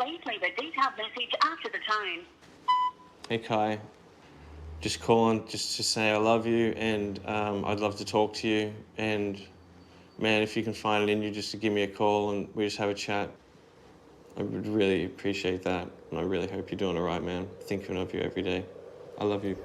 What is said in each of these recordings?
Please leave a detailed message after the tone. Hey Kai, just calling just to say I love you, and I'd love to talk to you, and man, if you can find it in you just to give me a call and we just have a chat, I would really appreciate that, and I really hope you're doing all right, man. Thinking of you every day. I love you.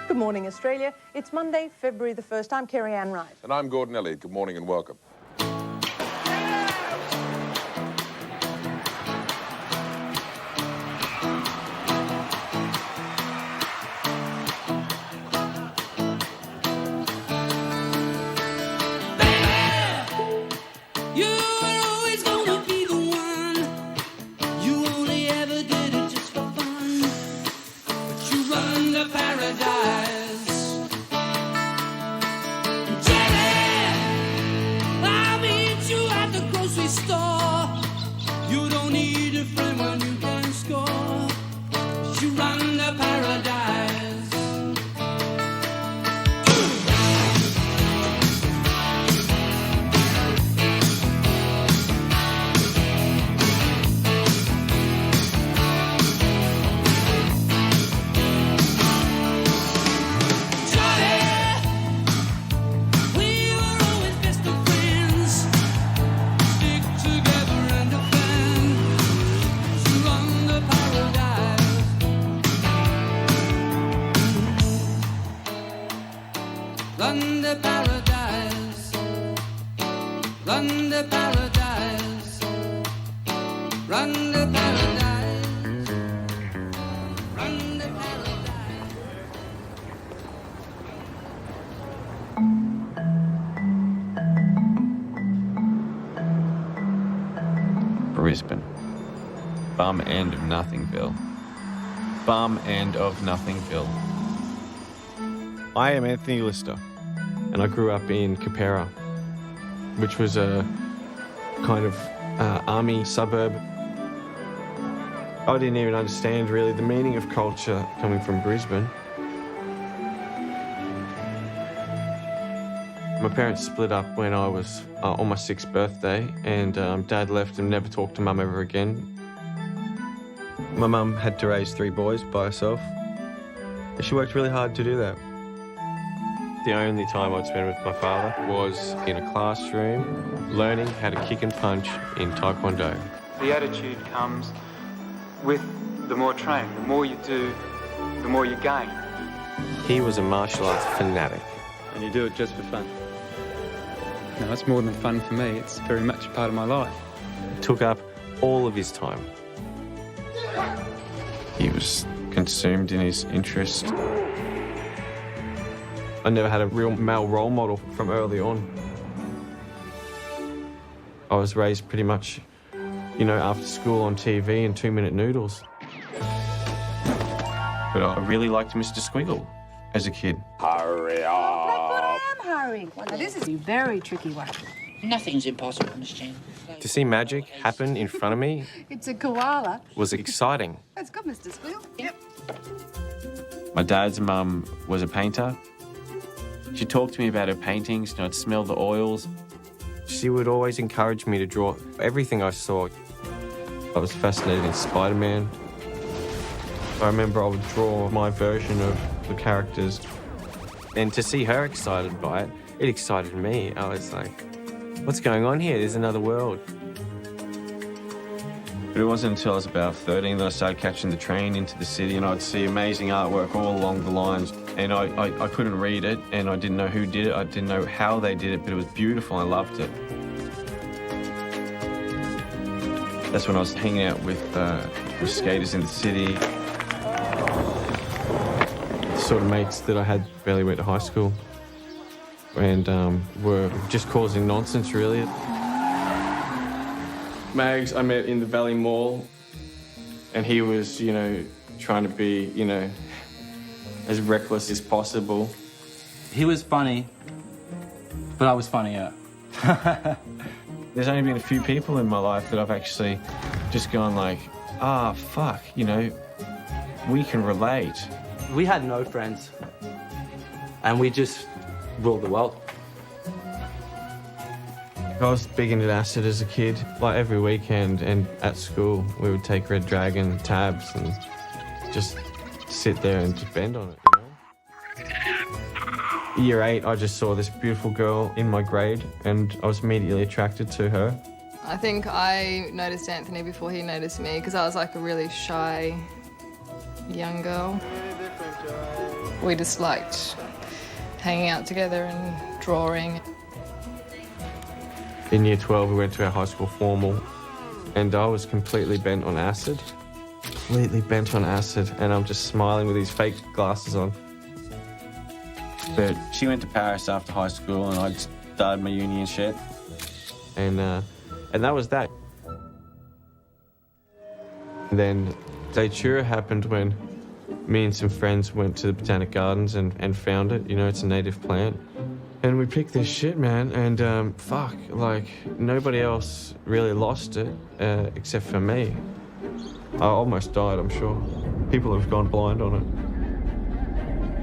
Good morning, Australia. It's Monday, February the 1st. I'm Kerry Ann Wright. And I'm Gordon Elliott. Good morning and welcome. Brisbane. Bum end of Nothingville. Bum end of Nothingville. I am Anthony Lister. And I grew up in Capera, which was a kind of army suburb. I didn't even understand really the meaning of culture coming from Brisbane. My parents split up when I was on my 6th birthday, and Dad left and never talked to Mum ever again. My mum had to raise 3 boys by herself. She worked really hard to do that. The only time I'd spend with my father was in a classroom learning how to kick and punch in Taekwondo. The attitude comes with the more training. The more you do, the more you gain. He was a martial arts fanatic. And you do it just for fun. No, it's more than fun for me. It's very much a part of my life. It took up all of his time. He was consumed in his interest. I never had a real male role model from early on. I was raised pretty much, you know, after school on TV and 2-minute noodles. But I really liked Mr. Squiggle as a kid. Hurry up! That's what I am hurrying. Well, now, this is a very tricky one. Nothing's impossible, Miss Jane. To see magic happen in front of me It's a koala. was exciting. That's good, Mr. Squeal. Yep. My dad's mum was a painter. She talked to me about her paintings, and I'd smell the oils. She would always encourage me to draw everything I saw. I was fascinated in Spider-Man. I remember I would draw my version of the characters. And to see her excited by it, it excited me. I was like, what's going on here? There's another world. But it wasn't until I was about 13 that I started catching the train into the city, and I'd see amazing artwork all along the lines. And I couldn't read it, and I didn't know who did it. I didn't know how they did it, but it was beautiful. I loved it. That's when I was hanging out with skaters in the city. The sort of mates that I had barely went to high school and were just causing nonsense, really. Mags I met in the Valley Mall, and he was, you know, trying to be, you know, as reckless as possible. He was funny, but I was funnier. There's only been a few people in my life that I've actually just going like, ah, fuck, you know, we can relate. We had no friends, and we just ruled the world. I was big into acid as a kid. Like every weekend and at school, we would take Red Dragon tabs and just sit there and just bend on it, you know? Year 8, I just saw this beautiful girl in my grade and I was immediately attracted to her. I think I noticed Anthony before he noticed me because I was like a really shy young girl. We just liked hanging out together and drawing. In year 12, we went to our high school formal and I was completely bent on acid. Completely bent on acid, and I'm just smiling with these fake glasses on. But she went to Paris after high school and I started my uni and shit. And that was that. And then Datura happened when me and some friends went to the Botanic Gardens and found it. You know, it's a native plant. And we picked this shit, man, and fuck, like, nobody else really lost it except for me. I almost died, I'm sure. People have gone blind on it.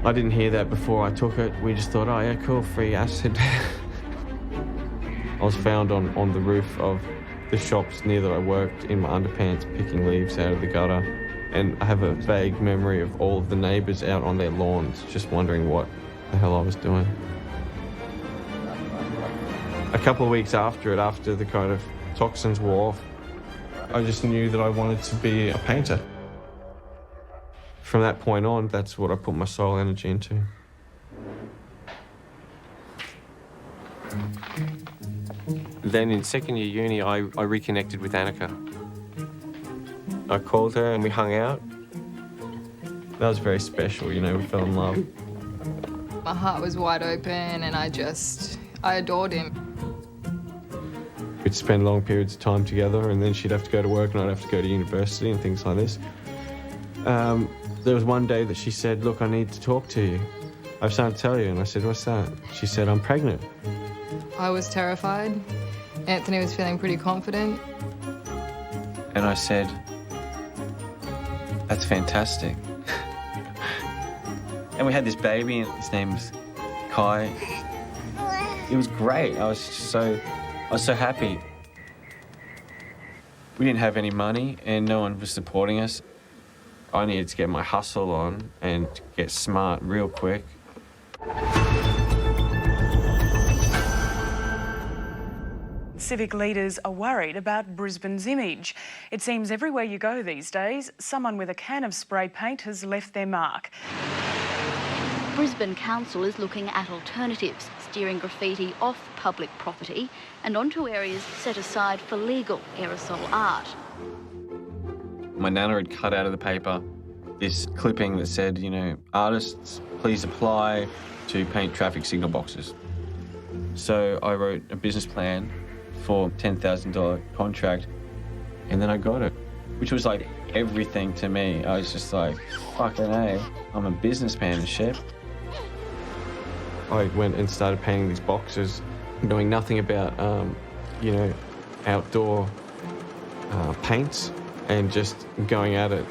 I didn't hear that before I took it. We just thought, oh yeah, cool, free acid. I was found on the roof of the shops near that I worked in my underpants picking leaves out of the gutter. And I have a vague memory of all of the neighbours out on their lawns just wondering what the hell I was doing. A couple of weeks after it, after the kind of toxins wore off, I just knew that I wanted to be a painter. From that point on, that's what I put my soul energy into. Then in second year uni, I reconnected with Annika. I called her and we hung out. That was very special, you know, we fell in love. My heart was wide open and I adored him. We'd spend long periods of time together and then she'd have to go to work and I'd have to go to university and things like this. There was one day that she said, look, I need to talk to you. I have something to tell you. And I said, what's that? She said, I'm pregnant. I was terrified. Anthony was feeling pretty confident. And I said, that's fantastic. And we had this baby and his name was Kai. It was great. I was so happy. We didn't have any money and no one was supporting us. I needed to get my hustle on and get smart real quick. Civic leaders are worried about Brisbane's image. It seems everywhere you go these days, someone with a can of spray paint has left their mark. Brisbane Council is looking at alternatives, steering graffiti off public property and onto areas set aside for legal aerosol art. My nana had cut out of the paper this clipping that said, you know, artists, please apply to paint traffic signal boxes. So I wrote a business plan for $10,000 contract and then I got it, which was like everything to me. I was just like, fucking A, I'm a businessman and shit. I went and started painting these boxes, knowing nothing about, you know, outdoor paints and just going at it.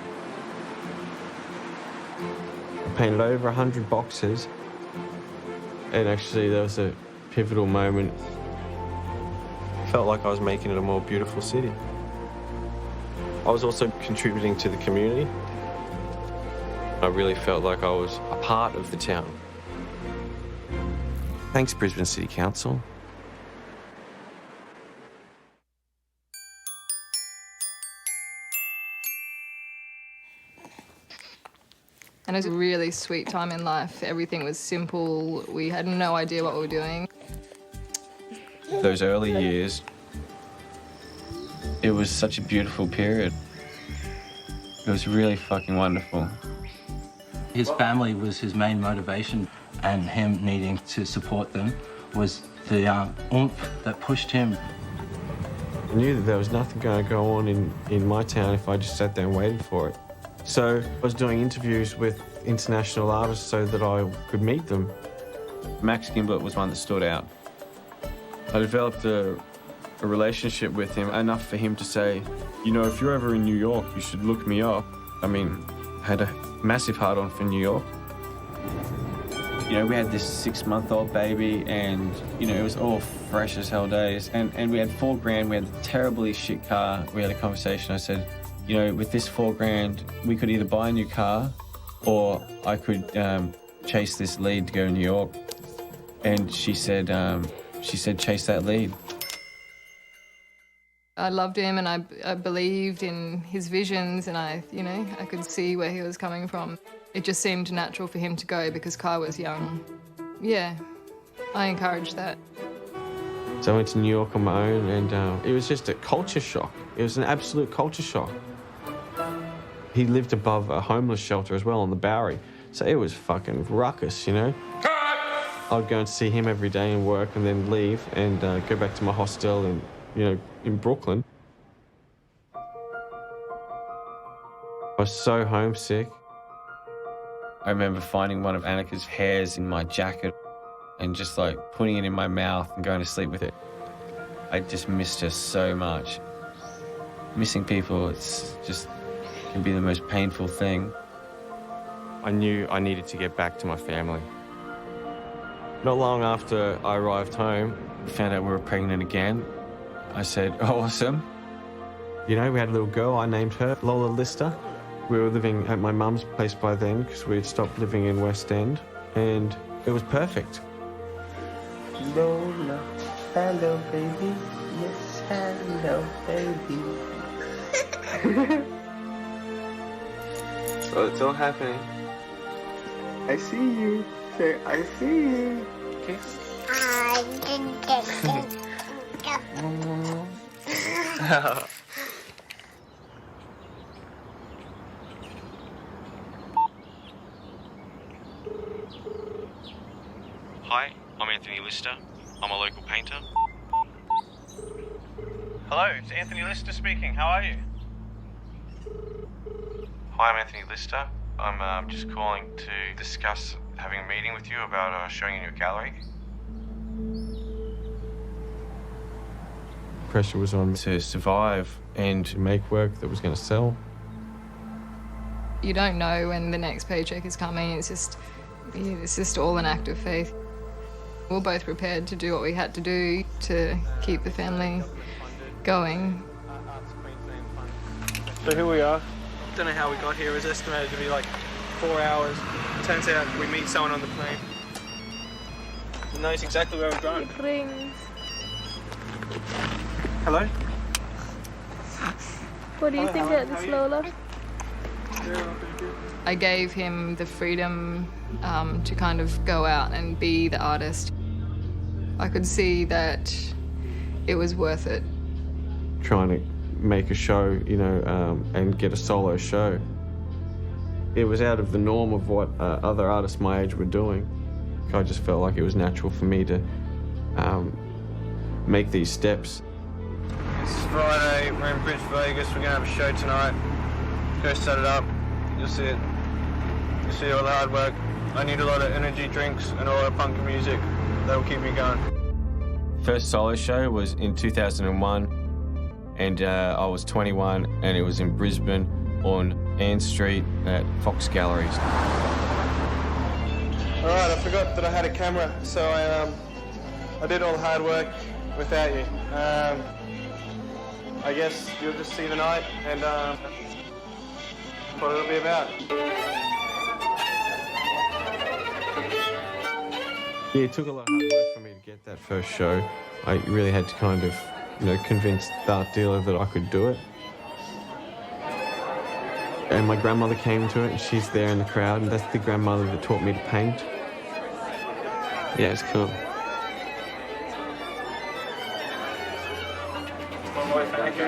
I painted over 100 boxes and actually there was a pivotal moment. I felt like I was making it a more beautiful city. I was also contributing to the community. I really felt like I was a part of the town. Thanks, Brisbane City Council. And it was a really sweet time in life. Everything was simple. We had no idea what we were doing. Those early years, it was such a beautiful period. It was really fucking wonderful. His family was his main motivation, and him needing to support them was the oomph that pushed him. I knew that there was nothing going to go on in my town if I just sat there and waited for it. So I was doing interviews with international artists so that I could meet them. Max Gimblett was one that stood out. I developed a a relationship with him, enough for him to say, you know, if you're ever in New York, you should look me up. I mean, I had a massive heart-on for New York. You know, we had this 6-month-old baby and, you know, it was all fresh as hell days. And we had $4,000, we had a terribly shit car. We had a conversation. I said, you know, with this $4,000, we could either buy a new car or I could chase this lead to go to New York. And she said, chase that lead. I loved him and I believed in his visions and I could see where he was coming from. It just seemed natural for him to go because Kai was young. Yeah, I encouraged that. So I went to New York on my own and it was just a culture shock. It was an absolute culture shock. He lived above a homeless shelter as well on the Bowery. So it was fucking ruckus, you know? I'd go and see him every day and work and then leave and go back to my hostel in Brooklyn. I was so homesick. I remember finding one of Annika's hairs in my jacket and just like putting it in my mouth and going to sleep with it. I just missed her so much. Missing people, can be the most painful thing. I knew I needed to get back to my family. Not long after I arrived home, we found out we were pregnant again. I said, oh, awesome. You know, we had a little girl, I named her Lola Lister. We were living at my mum's place by then because we had stopped living in West End and it was perfect. Lola, hello baby, yes, hello baby. So it's all happening. I see you. Say, I see you. Okay. Hi, I'm Anthony Lister. I'm a local painter. Hello, it's Anthony Lister speaking. How are you? Hi, I'm Anthony Lister. I'm just calling to discuss having a meeting with you about showing you your gallery. Pressure was on to survive and to make work that was going to sell. You don't know when the next paycheck is coming. It's just all an act of faith. We were both prepared to do what we had to do to keep the family going. So here we are. Don't know how we got here. It was estimated to be like 4 hours. Turns out we meet someone on the plane who knows exactly where we're going. It rings. Hello? What do you think about this, Lola? I gave him the freedom to kind of go out and be the artist. I could see that it was worth it. Trying to make a show, and get a solo show. It was out of the norm of what other artists my age were doing. I just felt like it was natural for me to make these steps. It's Friday, we're in Bridge, Vegas. We're going to have a show tonight. Go set it up. You'll see it. You'll see all the hard work. I need a lot of energy drinks and a lot of punk music. That'll keep me going. First solo show was in 2001 and I was 21 and it was in Brisbane on Ann Street at Fox Galleries. All right, I forgot that I had a camera, so I did all the hard work without you. I guess you'll just see the night and what it'll be about. Yeah, it took a lot of hard work for me to get that first show. I really had to kind of, convince the art dealer that I could do it. And my grandmother came to it, and she's there in the crowd, and that's the grandmother that taught me to paint. Yeah, it's cool. My wife Annика,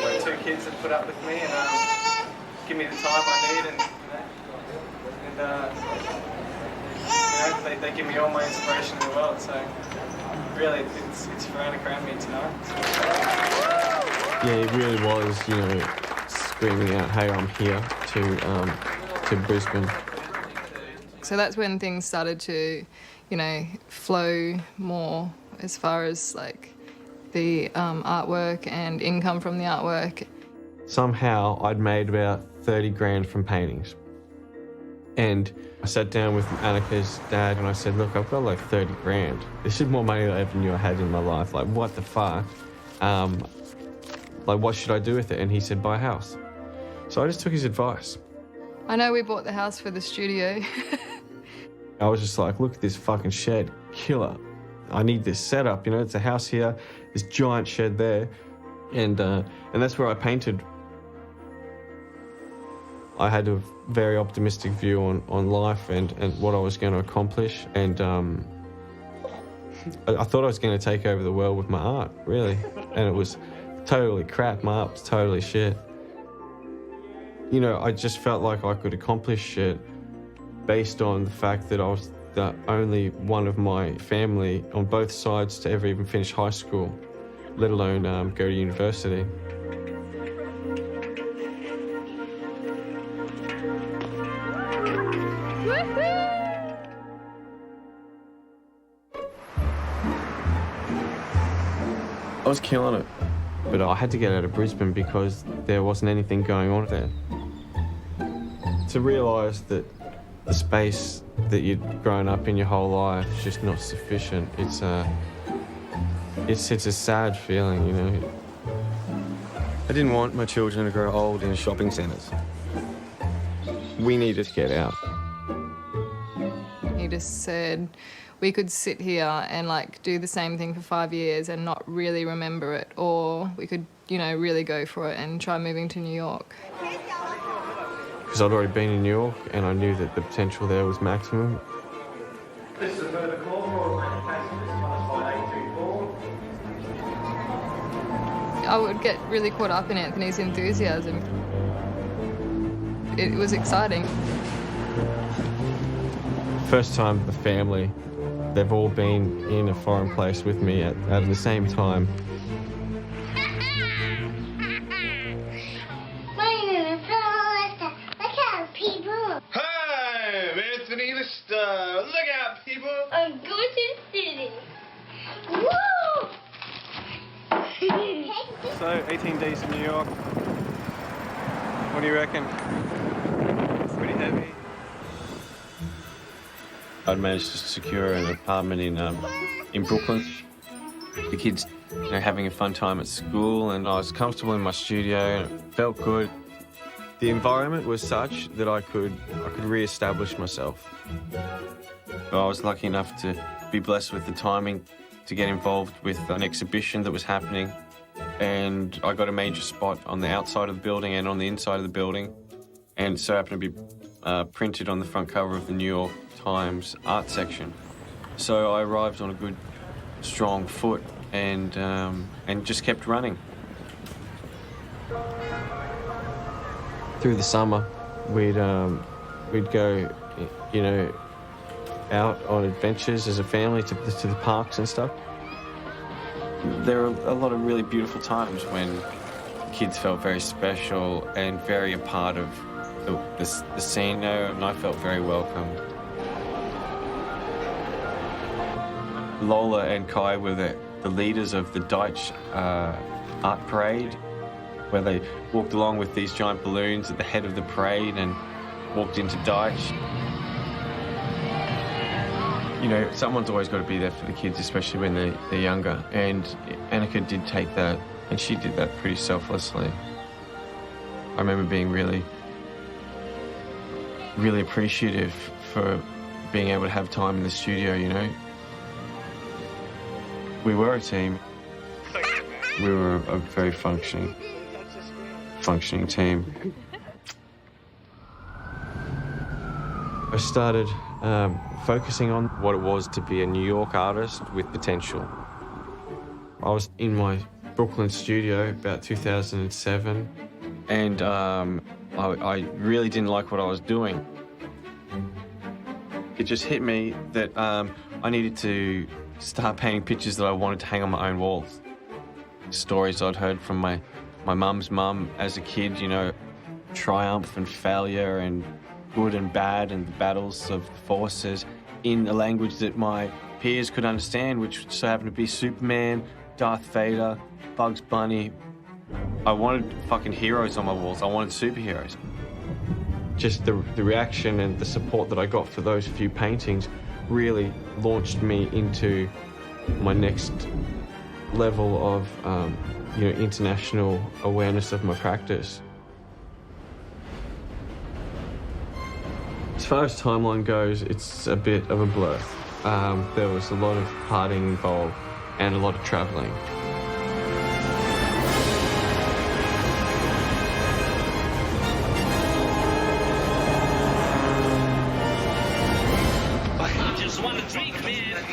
my 2 kids that put up with me and give me the time I need, and they give me all my inspiration in the world. So really, it's for Annika and me tonight. Yeah, it really was, screaming out, "Hey, I'm here," to Brisbane. So that's when things started to, flow more as far as the artwork and income from the artwork. Somehow I'd made about 30 grand from paintings. And I sat down with Annika's dad and I said, look, I've got like 30 grand. This is more money than I ever knew I had in my life. Like, what the fuck? Like, what should I do with it? And he said, buy a house. So I just took his advice. I know we bought the house for the studio. I was just like, look at this fucking shed, killer. I need this setup, you know, it's a house here, this giant shed there. And that's where I painted. I had a very optimistic view on life and what I was going to accomplish. And I thought I was going to take over the world with my art, really. And it was totally crap. My art was totally shit. You know, I just felt like I could accomplish shit based on the fact that I was the only one of my family on both sides to ever even finish high school, let alone go to university. I was killing it, but I had to get out of Brisbane because there wasn't anything going on there. To realise that the space that you'd grown up in your whole life is just not sufficient, it's a sad feeling, you know. I didn't want my children to grow old in shopping centres. We needed to get out. He just said we could sit here and like do the same thing for 5 years and not really remember it, or we could, you know, really go for it and try moving to New York. Because I'd already been in New York and I knew that the potential there was maximum. This is a further call for I would get really caught up in Anthony's enthusiasm. It was exciting. First time the family, they've all been in a foreign place with me at the same time. Hi, I'm Anthony the Star. Look out, people. I'm going to the city. Woo! So, 18 days in New York. What do you reckon? It's pretty heavy. I'd managed to secure an apartment in Brooklyn. The kids, you know, having a fun time at school, and I was comfortable in my studio and it felt good. The environment was such that I could re-establish myself. I was lucky enough to be blessed with the timing to get involved with an exhibition that was happening, and I got a major spot on the outside of the building and on the inside of the building, and it so happened to be printed on the front cover of the New York Times art section. So I arrived on a good, strong foot and just kept running. Through the summer, we'd go, you know, out on adventures as a family to the parks and stuff. There were a lot of really beautiful times when kids felt very special and very a part of the scene there, and I felt very welcome. Lola and Kai were the leaders of the Dutch art parade, where they walked along with these giant balloons at the head of the parade and walked into Dutch. You know, someone's always got to be there for the kids, especially when they're younger, and Annika did take that, and she did that pretty selflessly. I remember being really, really appreciative for being able to have time in the studio, you know. We were a team. We were a very functioning team. I started focusing on what it was to be a New York artist with potential. I was in my Brooklyn studio about 2007, and I really didn't like what I was doing. It just hit me that I needed to start painting pictures that I wanted to hang on my own walls. Stories I'd heard from my mum's mum as a kid, you know, triumph and failure and good and bad and the battles of the forces in a language that my peers could understand, which so happened to be Superman, Darth Vader, Bugs Bunny. I wanted fucking heroes on my walls. I wanted superheroes. Just the reaction and the support that I got for those few paintings really launched me into my next level of international awareness of my practice. As far as timeline goes, it's a bit of a blur. There was a lot of partying involved and a lot of traveling. I just want a drink, man.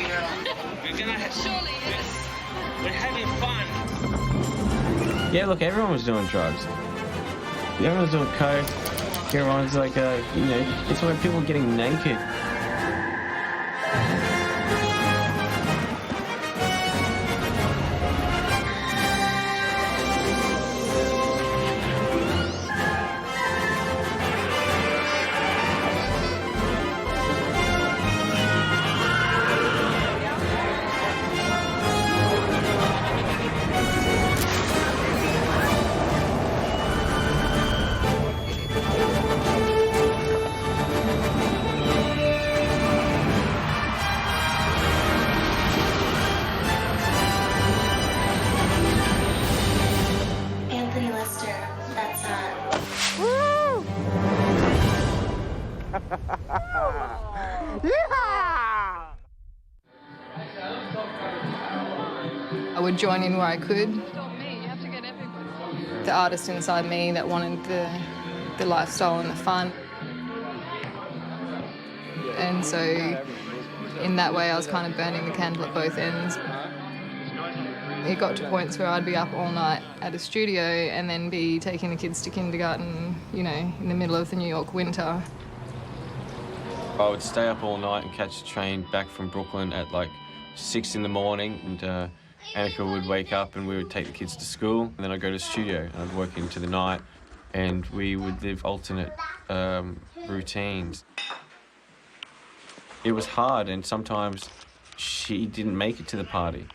We're gonna have we're having fun. Yeah, look, everyone was doing drugs. Everyone was doing coke. Everyone's like, it's where people are getting naked. I would join in where I could. The artist inside me that wanted the lifestyle and the fun. And so in that way I was kind of burning the candle at both ends. It got to points where I'd be up all night at a studio and then be taking the kids to kindergarten, in the middle of the New York winter. I would stay up all night and catch the train back from Brooklyn at like 6 in the morning, and Annika would wake up and we would take the kids to school, and then I'd go to the studio and I'd work into the night, and we would live alternate routines. It was hard, and sometimes she didn't make it to the party.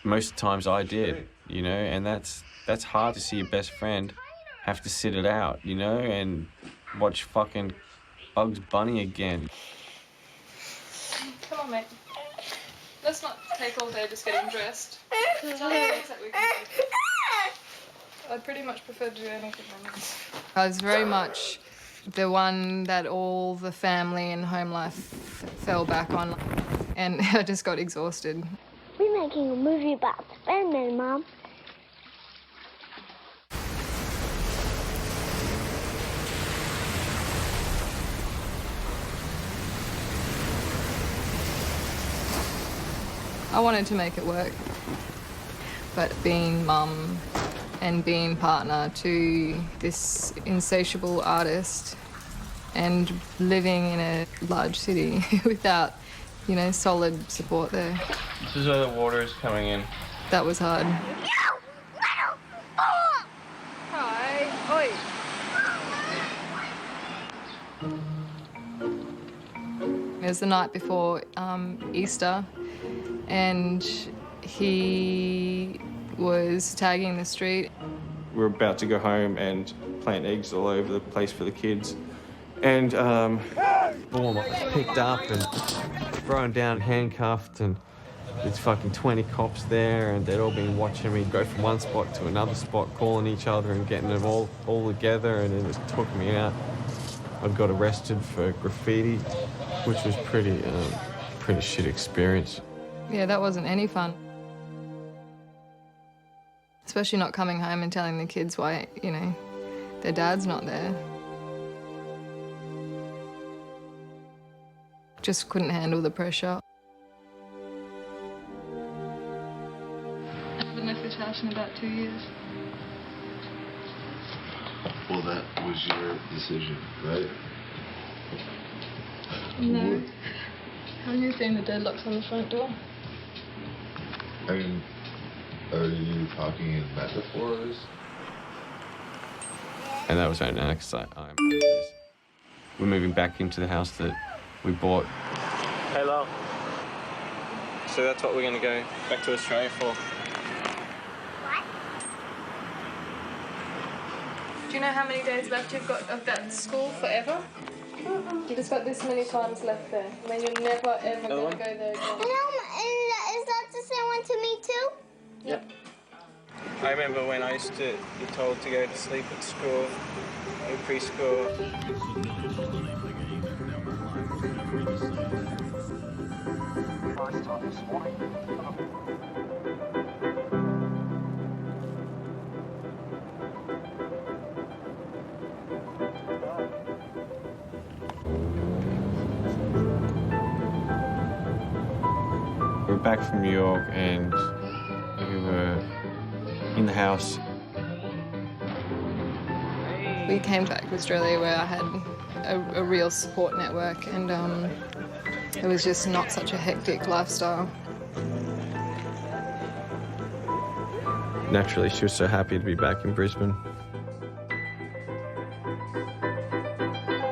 Most of the times I did, and that's hard to see your best friend have to sit it out, and watch fucking Bugs Bunny again. Come on, mate. Let's not take all day just getting dressed. There's other things that we can do. I'd pretty much prefer to do anything else. I was very much the one that all the family and home life fell back on, and I just got exhausted. We're making a movie about Spider-Man, Mom. I wanted to make it work, but being mum and being partner to this insatiable artist and living in a large city without, solid support there. This is where the water is coming in. That was hard. Hi. Oi. It was the night before Easter, and he was tagging the street. We were about to go home and plant eggs all over the place for the kids. And boom, I was picked up and thrown down, handcuffed, and there's fucking 20 cops there, and they'd all been watching me go from one spot to another spot, calling each other and getting them all together, and then just took me out. I got arrested for graffiti, which was pretty shit experience. Yeah, that wasn't any fun. Especially not coming home and telling the kids why, their dad's not there. Just couldn't handle the pressure. I haven't left this house in about 2 years. Well, that was your decision, right? No. Haven't you seen the deadlocks on the front door? I mean, are you talking in metaphors? And that was right now, because we're moving back into the house that we bought. Hello. So that's what we're going to go back to Australia for. you know how many days left you've got of that school forever? You've just got this many times left there, and then you're never ever going to go there again. Is that the same one to me too? Yep. I remember when I used to be told to go to sleep at school, in preschool. We're back from New York and we were in the house. We came back to Australia where I had a real support network, and it was just not such a hectic lifestyle. Naturally, she was so happy to be back in Brisbane.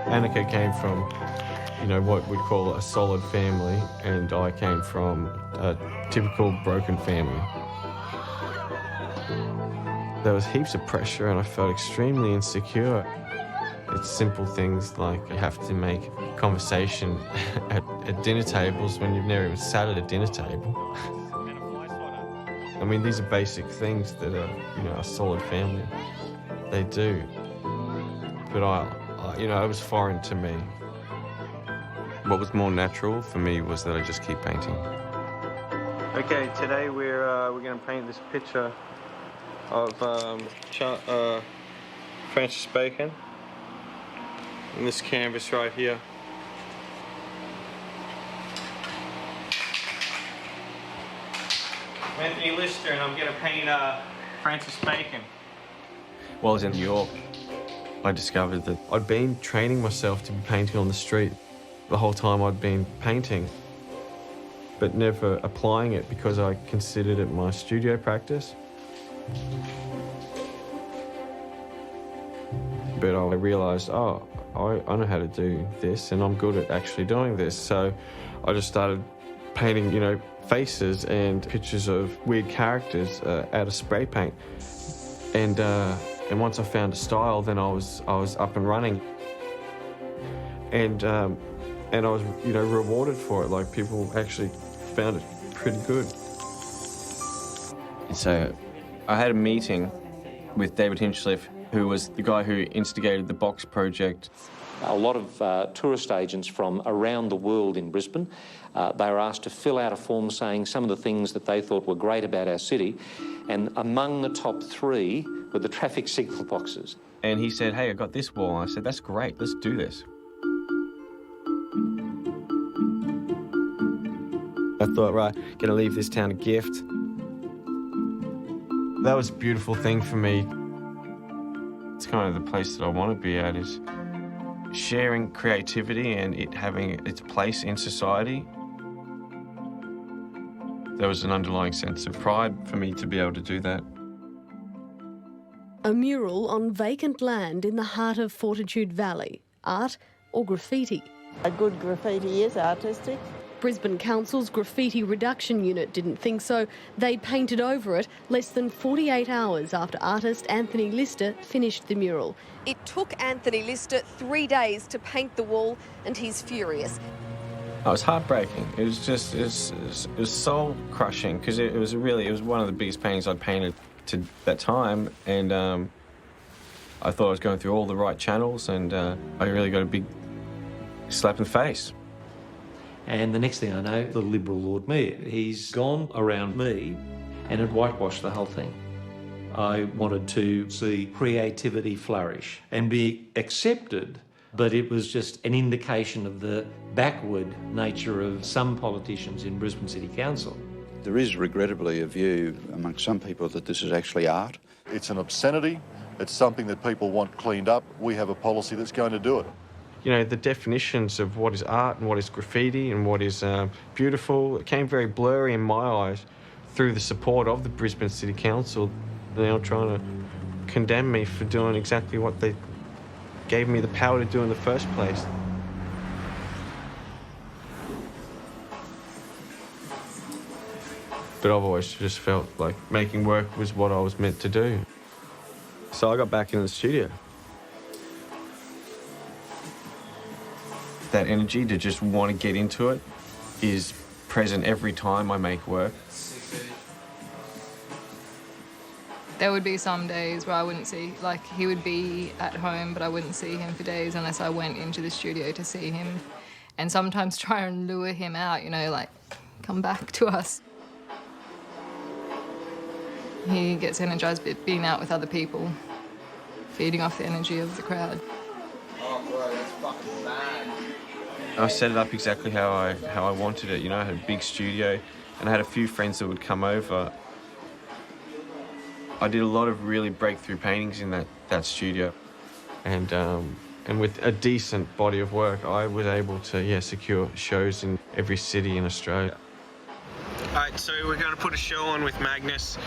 Annika came from, you know, what we'd call a solid family, and I came from a typical broken family. There was heaps of pressure and I felt extremely insecure. It's simple things like you have to make conversation at dinner tables when you've never even sat at a dinner table. I mean, these are basic things that a solid family, they do. But you know, it was foreign to me. What was more natural for me was that I just keep painting. Okay, today we're going to paint this picture of Francis Bacon in this canvas right here. I'm Anthony Lister, and I'm going to paint Francis Bacon. While I was in New York, I discovered that I'd been training myself to be painting on the street. The whole time I'd been painting, but never applying it because I considered it my studio practice. But I realised, oh, I know how to do this and I'm good at actually doing this. So I just started painting, you know, faces and pictures of weird characters out of spray paint. And once I found a style, then I was up and running. And I was, you know, rewarded for it. Like, people actually found it pretty good. So I had a meeting with David Hinchliffe, who was the guy who instigated the Box project. A lot of tourist agents from around the world in Brisbane, they were asked to fill out a form saying some of the things that they thought were great about our city, and among the top 3 were the traffic signal boxes. And he said, hey, I got this wall. And I said, that's great, let's do this. I thought, right, gonna leave this town a gift. That was a beautiful thing for me. It's kind of the place that I want to be at, is sharing creativity and it having its place in society. There was an underlying sense of pride for me to be able to do that. A mural on vacant land in the heart of Fortitude Valley. Art or graffiti? A good graffiti is artistic. Brisbane Council's graffiti reduction unit didn't think so. They painted over it less than 48 hours after artist Anthony Lister finished the mural. It took Anthony Lister 3 days to paint the wall, and he's furious. It was heartbreaking. It was just, it was soul crushing, because it was one of the biggest paintings I'd painted to that time, and I thought I was going through all the right channels, and I really got a big slap in the face. And the next thing I know, the Liberal Lord Mayor, he's gone around me and had whitewashed the whole thing. I wanted to see creativity flourish and be accepted, but it was just an indication of the backward nature of some politicians in Brisbane City Council. There is regrettably a view amongst some people that this is actually art. It's an obscenity. It's something that people want cleaned up. We have a policy that's going to do it. You know, the definitions of what is art and what is graffiti and what is beautiful, it came very blurry in my eyes through the support of the Brisbane City Council. They're now trying to condemn me for doing exactly what they gave me the power to do in the first place. But I've always just felt like making work was what I was meant to do. So I got back in the studio that energy to just want to get into it is present every time I make work. There would be some days where I wouldn't see, like he would be at home, but I wouldn't see him for days unless I went into the studio to see him. And sometimes try and lure him out, you know, like, come back to us. He gets energized being out with other people, feeding off the energy of the crowd. Oh, bro, that's fucking mad. I set it up exactly how I wanted it. You know, I had a big studio and I had a few friends that would come over. I did a lot of really breakthrough paintings in that studio. And with a decent body of work, I was able to, secure shows in every city in Australia. All right, so we're going to put a show on with Magnus,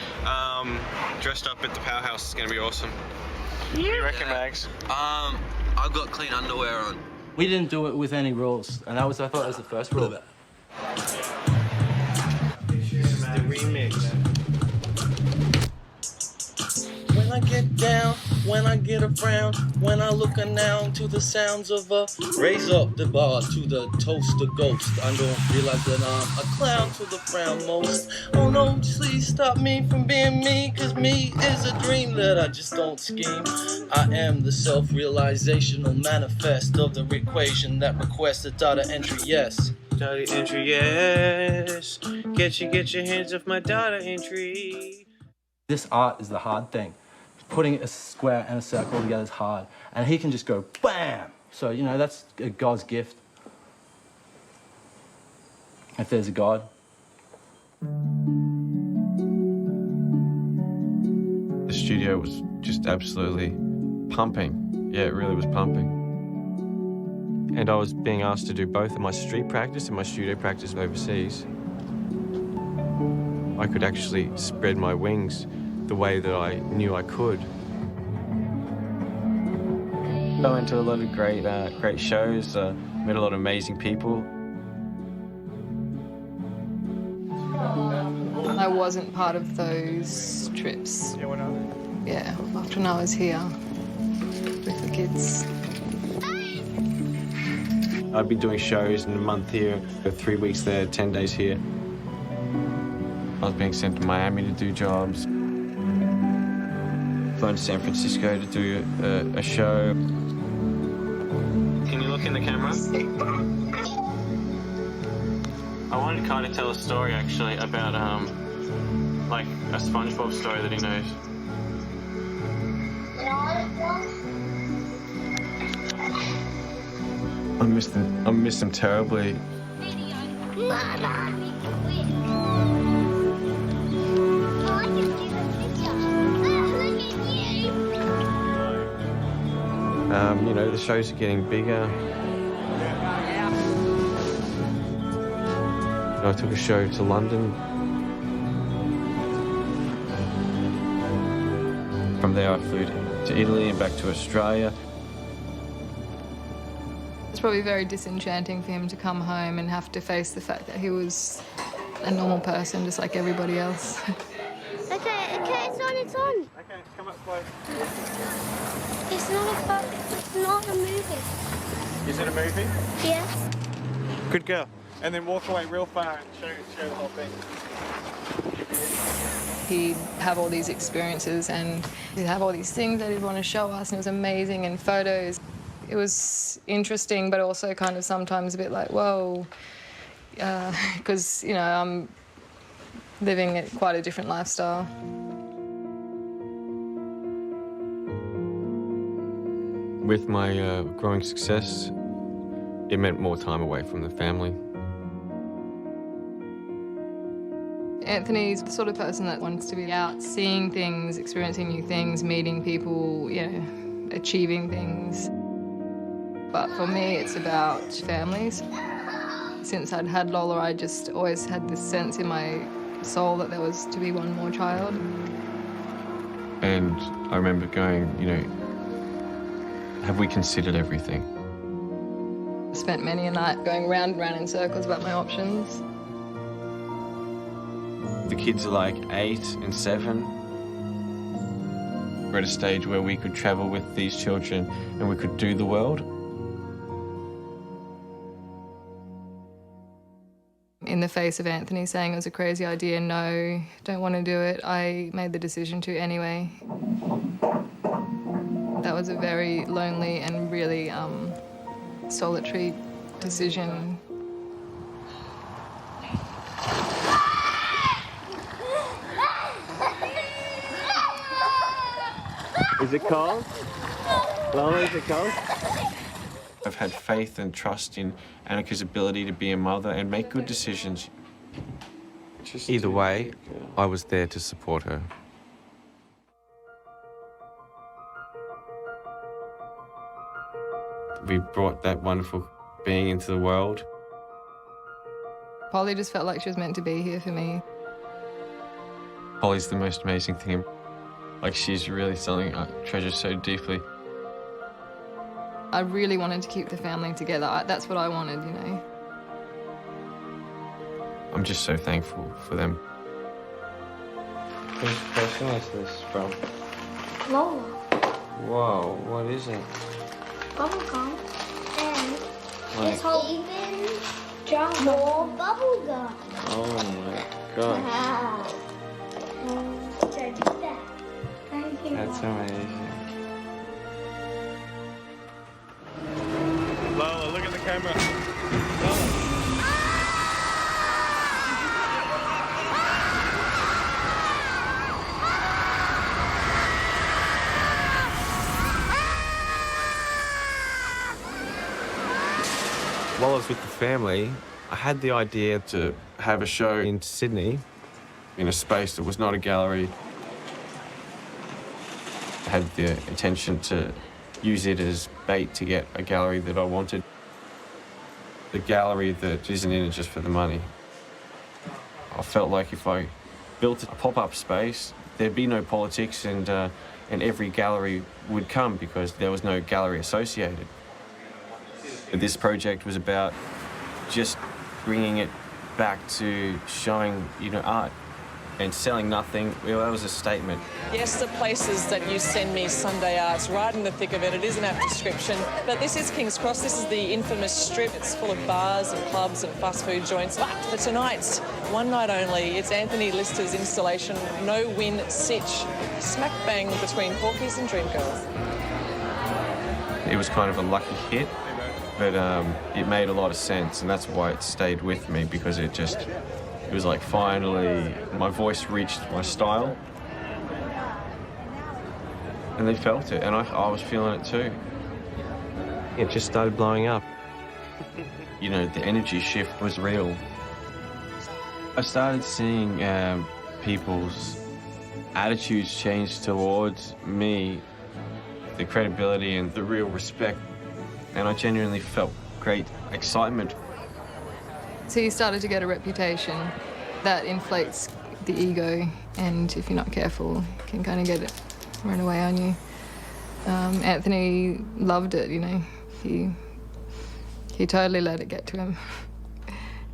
dressed up at the Powerhouse. It's going to be awesome. What do you reckon, Mags? I've got clean underwear on. We didn't do it with any rules, and I thought that was the first rule. The remix. When I get down, when I get around, when I look around to the sounds of raise up the bar to the toast of ghost. I don't realize that I'm a clown to the frown most. Oh no, please stop me from being me, cause me is a dream that I just don't scheme. I am the self-realizational manifest of the equation that requests a data entry, yes. Data entry, yes. Get your hands off my data entry. This art is the hard thing. Putting a square and a circle together is hard. And he can just go BAM! So, you know, that's God's gift. If there's a God. The studio was just absolutely pumping. Yeah, it really was pumping. And I was being asked to do both of my street practice and my studio practice overseas. I could actually spread my wings the way that I knew I could. I went to a lot of great shows, met a lot of amazing people. I wasn't part of those trips. Yeah, often I was here with the kids. I'd be doing shows in a month here, 3 weeks there, 10 days here. I was being sent to Miami to do jobs. Flown to San Francisco to do a show. Can you look in the camera? I wanted to kind of tell a story, actually, about, like, a SpongeBob story that he knows. I miss them terribly. You know, the shows are getting bigger. I took a show to London. From there I flew to Italy and back to Australia. It's probably very disenchanting for him to come home and have to face the fact that he was a normal person just like everybody else. Okay, it's on. Okay, come up close. It's not a movie. Is it a movie? Yes. Good girl. And then walk away real far and show the whole thing. He'd have all these experiences and he'd have all these things that he'd want to show us, and it was amazing, and photos. It was interesting, but also kind of sometimes a bit like, whoa, because, you know, I'm living quite a different lifestyle. With my growing success, it meant more time away from the family. Anthony's the sort of person that wants to be out, seeing things, experiencing new things, meeting people, you know, achieving things. But for me, it's about families. Since I'd had Lola, I just always had this sense in my soul that there was to be one more child. And I remember going, you know, have we considered everything? I spent many a night going round and round in circles about my options. The kids are like 8 and 7. We're at a stage where we could travel with these children and we could do the world. in the face of Anthony saying it was a crazy idea, no, don't want to do it, I made the decision to anyway. That was a very lonely and really solitary decision. Is it cold? Lola, is it cold? I've had faith and trust in Annika's ability to be a mother and make good decisions. Either way, I was there to support her. We brought that wonderful being into the world. Polly just felt like she was meant to be here for me. Polly's the most amazing thing. Like, she's really something I treasure so deeply. I really wanted to keep the family together. That's what I wanted, you know. I'm just so thankful for them. Whose person is this from? Lola. Whoa, what is it? Bubblegum. And Like- this whole even more bubblegum. Oh my gosh. Wow. Should I do that? Thank you. That's amazing. Lola, look at the camera. While I was with the family, I had the idea to have a show in Sydney in a space that was not a gallery. I had the intention to use it as bait to get a gallery that I wanted. The gallery that isn't in it just for the money. I felt like if I built a pop-up space, there'd be no politics and every gallery would come because there was no gallery associated. This project was about just bringing it back to showing, you know, art and selling nothing. Well, that was a statement. Yes, the places that you send me, Sunday Arts, right in the thick of it. It is an apt description. But this is King's Cross. This is the infamous strip. It's full of bars and clubs and fast food joints. But for tonight's one night only, it's Anthony Lister's installation, No Win Sitch, smack bang between Porkies and Dreamgirls. It was kind of a lucky hit, but it made a lot of sense, and that's why it stayed with me, because it was like finally my voice reached my style. And they felt it, and I was feeling it too. It just started blowing up. You know, the energy shift was real. I started seeing people's attitudes change towards me, the credibility and the real respect. And I genuinely felt great excitement. So you started to get a reputation that inflates the ego, and if you're not careful, you can kind of get it run away on you. Anthony loved it, you know. He totally let it get to him.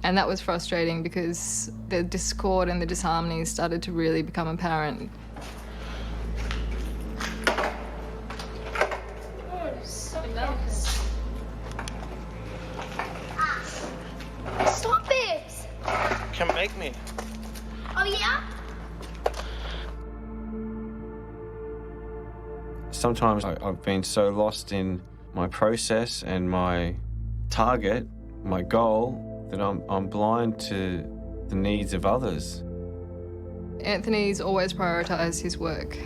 And that was frustrating because the discord and the disharmony started to really become apparent. Stop it! Can make me. Oh, yeah? Sometimes I've been so lost in my process and my target, my goal, that I'm blind to the needs of others. Anthony's always prioritised his work.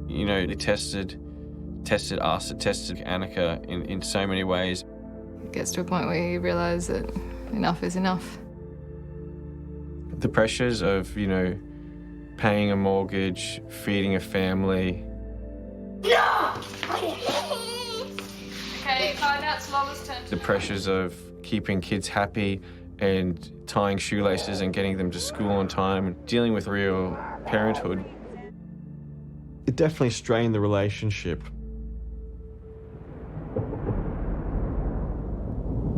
You know, it tested us, it tested Annika in so many ways. It gets to a point where you realise that enough is enough. The pressures of, you know, paying a mortgage, feeding a family. No! Okay, fine, that's Lola's turn. The pressures of keeping kids happy and tying shoelaces and getting them to school on time and dealing with real parenthood. It definitely strained the relationship.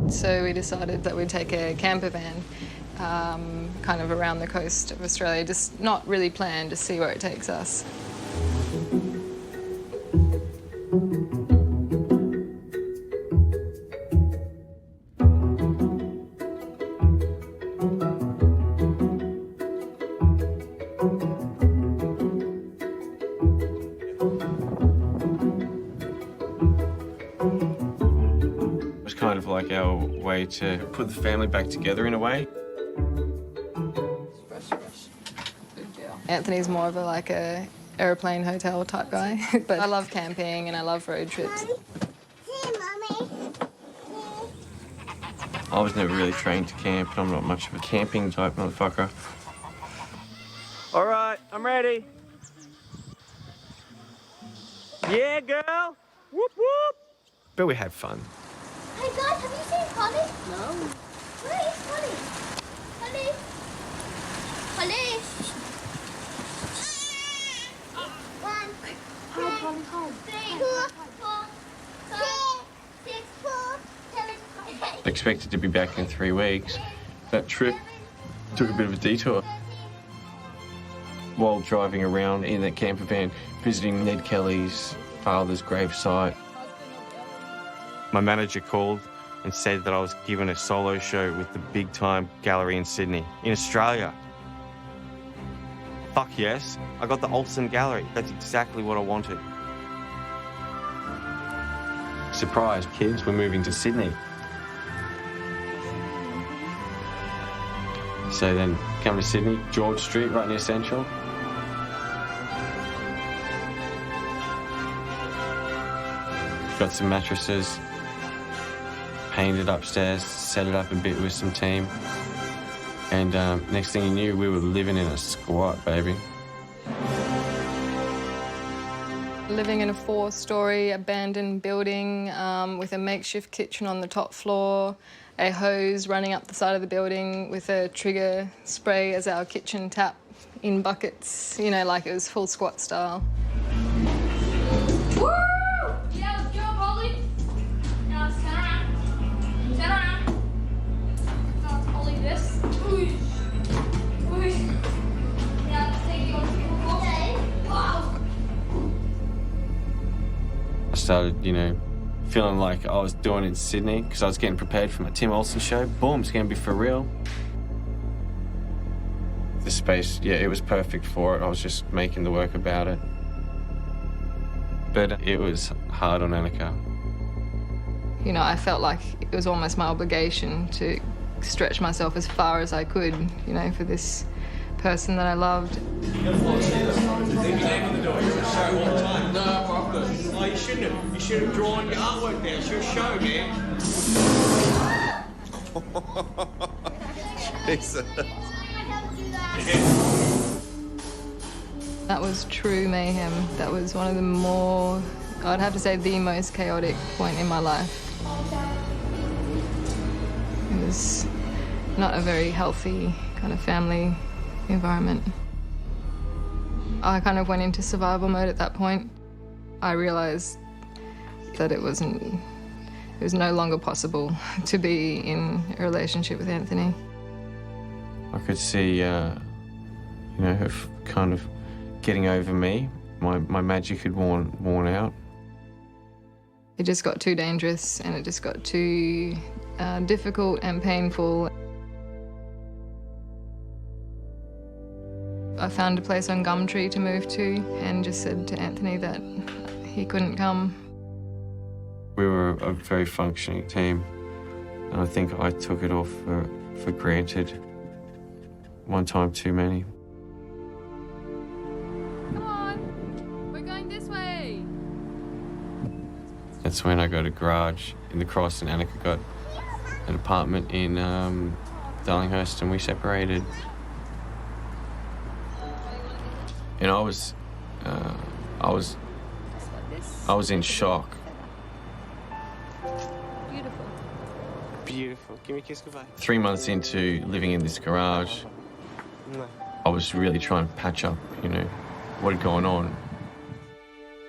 So we decided that we'd take a camper van kind of around the coast of Australia, just not really planned, to see where it takes us. like our way to put the family back together in a way. Anthony's more of a airplane hotel type guy, but I love camping and I love road trips. I was never really trained to camp, and I'm not much of a camping type motherfucker. All right, I'm ready. Yeah, girl. Whoop, whoop. But we had fun. Hey guys, have you seen Holly? No. Where is Holly? Holly? Holly? One, two, three, 4, 5, 6, 4, 7, 8. Expected to be back in 3 weeks. That trip took a bit of a detour. While driving around in that camper van, visiting Ned Kelly's father's gravesite. My manager called and said that I was given a solo show with the big time gallery in Sydney, in Australia. Fuck yes, I got the Olsen Gallery. That's exactly what I wanted. Surprise, kids, we're moving to Sydney. So then, come to Sydney, George Street, right near Central. Got some mattresses, painted upstairs, set it up a bit with some team. And next thing you knew, we were living in a squat, baby. Living in a 4-story abandoned building with a makeshift kitchen on the top floor, a hose running up the side of the building with a trigger spray as our kitchen tap in buckets, you know, like it was full squat style. Woo! Yeah, let's go, Holly. Now sit down. Sit down. Now let's Holly this. Now let's take your people. Wow. I started, you know, feeling like I was doing it in Sydney because I was getting prepared for my Tim Olsen show. Boom, it's going to be for real. The space, yeah, it was perfect for it. I was just making the work about it. But it was hard on Annika. You know, I felt like it was almost my obligation to stretch myself as far as I could, you know, for this person that I loved. No problem. Oh, you shouldn't have. You should have drawn your artwork there. It's your show, man. Jesus. That was true mayhem. That was one of the more, I'd have to say, the most chaotic point in my life. It was not a very healthy kind of family environment. I kind of went into survival mode at that point. I realized that it was no longer possible to be in a relationship with Anthony. I could see, you know, her kind of getting over me. My magic had worn out. It just got too dangerous and it just got too difficult and painful. I found a place on Gumtree to move to and just said to Anthony that he couldn't come. We were a very functioning team, and I think I took it all for granted. One time too many. Come on, we're going this way. That's when I got a garage in the Cross, and Annika got an apartment in Darlinghurst, and we separated. And I was in shock. Beautiful. Beautiful. Give me a kiss goodbye. 3 months into living in this garage, I was really trying to patch up, you know, what had gone on.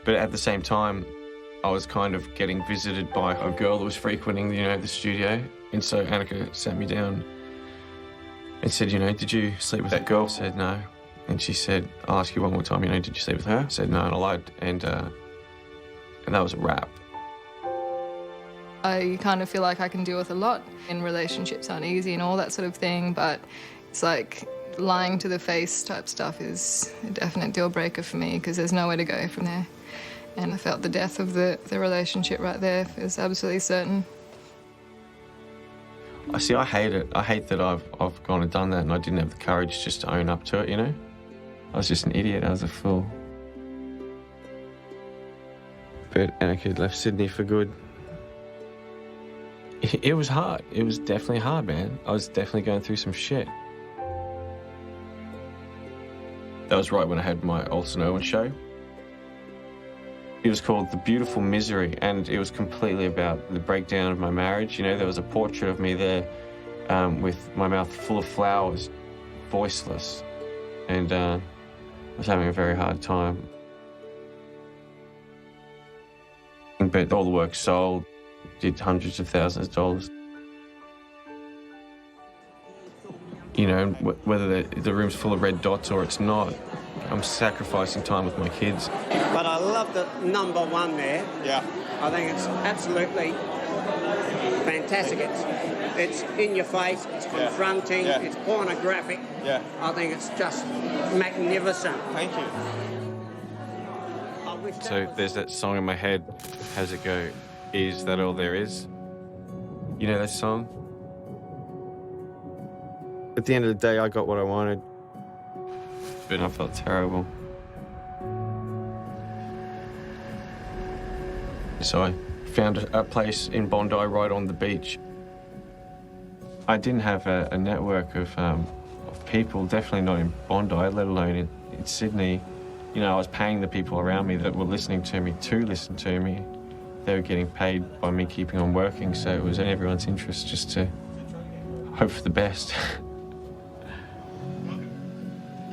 But at the same time, I was kind of getting visited by a girl that was frequenting, you know, the studio. And so Annika sat me down and said, you know, did you sleep with that girl? I said, no. And she said, I'll ask you one more time, you know, did you sleep with her? I said, no, and I lied. And that was a wrap. I kind of feel like I can deal with a lot, and relationships aren't easy and all that sort of thing, but it's like lying to the face type stuff is a definite deal breaker for me because there's nowhere to go from there. And I felt the death of the relationship right there is absolutely certain. I hate it. I hate that I've gone and done that and I didn't have the courage just to own up to it, you know? I was just an idiot. I was a fool. But Annika left Sydney for good. It was hard. It was definitely hard, man. I was definitely going through some shit. That was right when I had my Olsen Owen show. It was called The Beautiful Misery, and it was completely about the breakdown of my marriage. You know, there was a portrait of me there with my mouth full of flowers, voiceless, and I was having a very hard time. But all the work sold, did hundreds of thousands of dollars. You know, whether the room's full of red dots or it's not, I'm sacrificing time with my kids. But I love the number one there. Yeah. I think it's absolutely fantastic. It's in your face, it's confronting, it's pornographic. Yeah. I think it's just magnificent. Thank you. So there's that song in my head, how's it go? Is that all there is? You know that song? At the end of the day, I got what I wanted. But I felt terrible. So I found a place in Bondi right on the beach. I didn't have a network of people, definitely not in Bondi, let alone in Sydney. You know, I was paying the people around me that were listening to me to listen to me. They were getting paid by me keeping on working, so it was in everyone's interest just to hope for the best.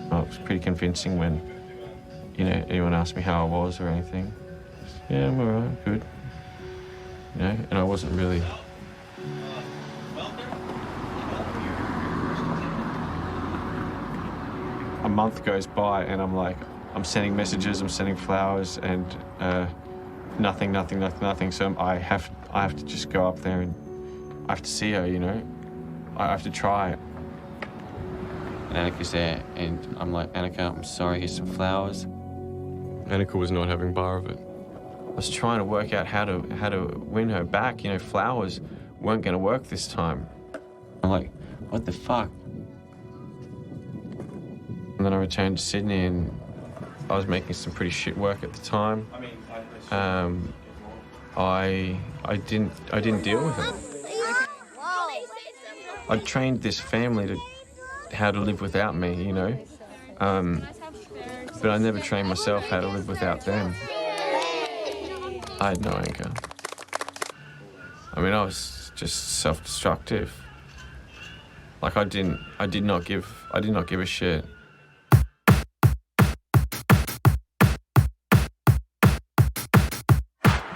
Well, it was pretty convincing when, you know, anyone asked me how I was or anything. Yeah, I'm all right, good. You know, and I wasn't really... A month goes by and I'm like, I'm sending messages, I'm sending flowers, and nothing. So I have to just go up there and I have to see her, you know. I have to try. And Annika's there, and I'm like, Annika, I'm sorry, here's some flowers. Annika was not having bar of it. I was trying to work out how to win her back. You know, flowers weren't going to work this time. I'm like, what the fuck? And then I returned to Sydney, and I was making some pretty shit work at the time. I didn't deal with it. I trained this family to how to live without me, you know. But I never trained myself how to live without them. I had no anchor. I mean, I was just self-destructive. Like I did not give a shit.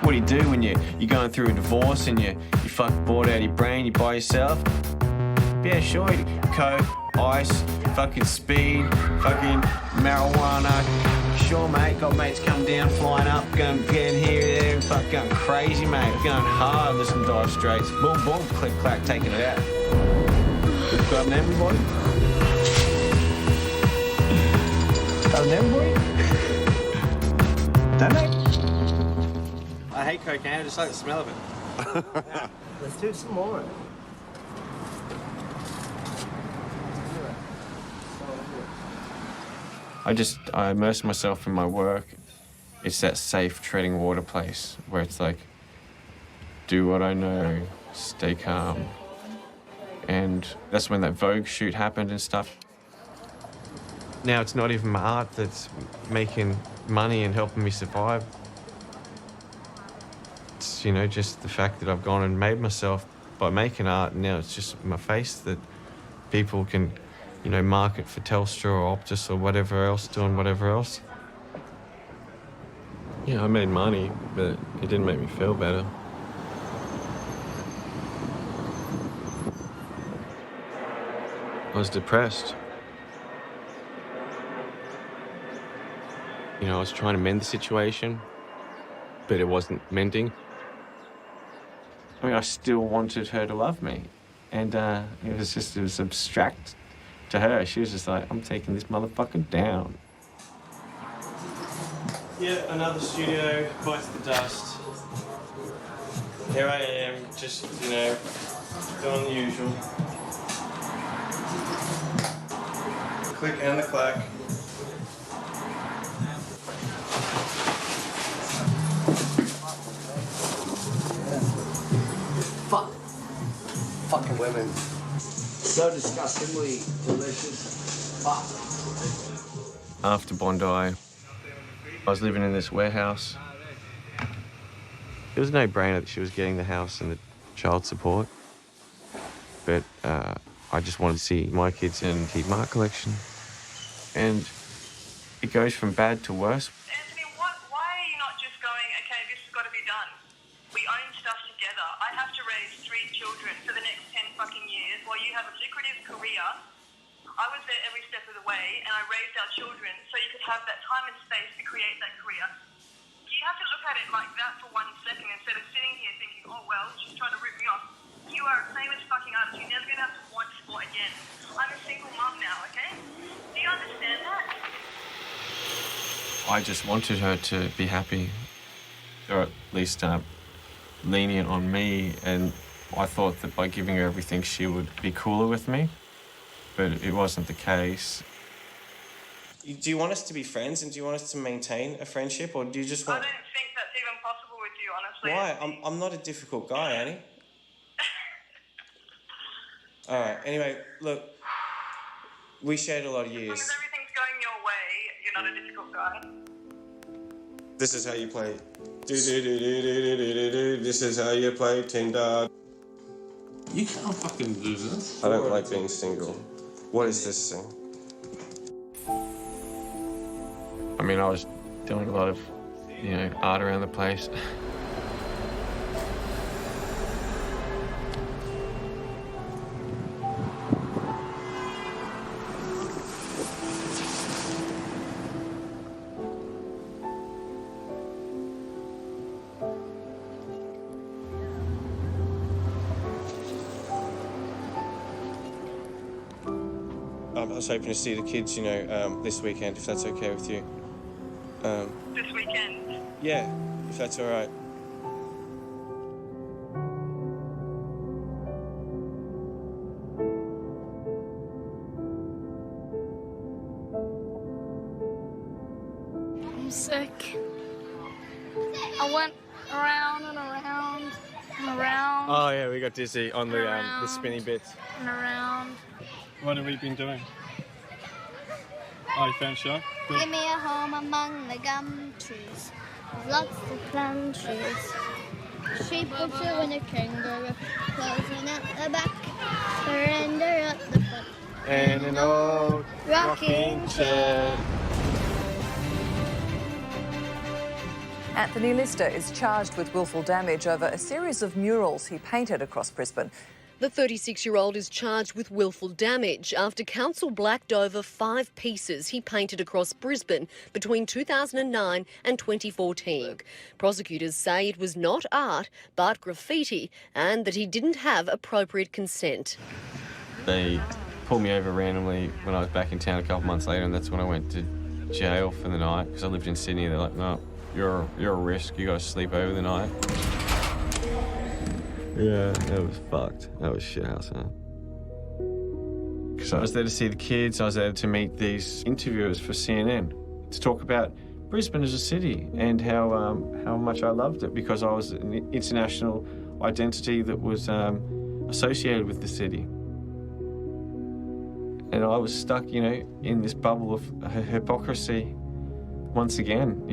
What do you do when you're going through a divorce and you fucking bored out of your brain, you by yourself? Yeah, sure, coke, ice, fucking speed, fucking marijuana. Sure, mate, got mates come down, flying up, going getting here, there, and fucking going crazy, mate. Going hard, listening to Dire Straits. Boom, boom, click, clack, taking it out. Got an everybody? Got an everybody? Don't they? I hate cocaine, I just like the smell of it. Yeah. Let's do some more. I immerse myself in my work. It's that safe treading water place where it's like, do what I know, stay calm. And that's when that Vogue shoot happened and stuff. Now it's not even my art that's making money and helping me survive. It's, you know, just the fact that I've gone and made myself by making art, and now it's just my face that people can, you know, market for Telstra or Optus or whatever else, doing whatever else. Yeah, I made money, but it didn't make me feel better. I was depressed. You know, I was trying to mend the situation, but it wasn't mending. I mean, I still wanted her to love me, and it was abstract to her. She was just like, I'm taking this motherfucker down. Yeah, another studio, bites the dust. Here I am, just, you know, Doing the usual. Click and the clack. Fuck. Fucking women. So disgustingly delicious. Fuck. After Bondi, I was living in this warehouse. It was a no-brainer that she was getting the house and the child support. But I just wanted to see my kids and keep my collection. And it goes from bad to worse. Anthony, why are you not just going, okay, this has got to be done? We own stuff together. I have to raise 3 children for the next 10 fucking years while you have a lucrative career. I was there every step of the way and I raised our children so you could have that time and space to create that career. You have to look at it like that for 1 second instead of sitting here thinking, oh well, she's trying to rip me off. You are a famous fucking artist. You're never going to have to watch sport again. I'm a single mum now, okay? Do you understand that? I just wanted her to be happy, or at least lenient on me, and I thought that by giving her everything she would be cooler with me, but it wasn't the case. Do you want us to be friends and do you want us to maintain a friendship, or do you just want... I don't think that's even possible with you, honestly. Why? I'm not a difficult guy, Annie. Alright, anyway, look, we shared a lot of years. As long as everything's going your way, you're not a difficult guy. This is how you play. This is how you play Tinder. You can't fucking do this. I don't like being single. What is this thing? I mean, I was doing a lot of, art around the place. I was hoping to see the kids, this weekend, if that's okay with you. This weekend? Yeah, if that's all right. I'm sick. I went around and around and around Oh yeah, we got dizzy on the spinny bits. and around. What have we been doing? Oh, you found show? Give me a home among the gum trees, with lots of plum trees. Sheep and two and a kangaroo, closing at the back, surrender at the front. And an old rocking chair. Anthony Lister is charged with willful damage over a series of murals he painted across Brisbane. The 36-year-old is charged with willful damage after council blacked over 5 pieces he painted across Brisbane between 2009 and 2014. Prosecutors say it was not art but graffiti and that he didn't have appropriate consent. They pulled me over randomly when I was back in town a couple months later, and that's when I went to jail for the night because I lived in Sydney. They're like, no, you're a risk. You got to sleep over the night. Yeah, that was fucked. That was shithouse, huh? Because I was there to see the kids. I was there to meet these interviewers for CNN to talk about Brisbane as a city and how much I loved it because I was an international identity that was associated with the city. And I was stuck, in this bubble of hypocrisy once again,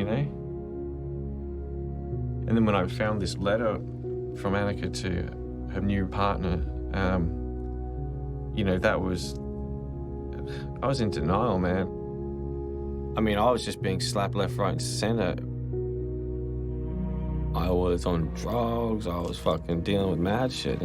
And then when I found this letter from Annika to her new partner, I was in denial, man. I mean, I was just being slapped left, right, and center. I was on drugs, I was fucking dealing with mad shit,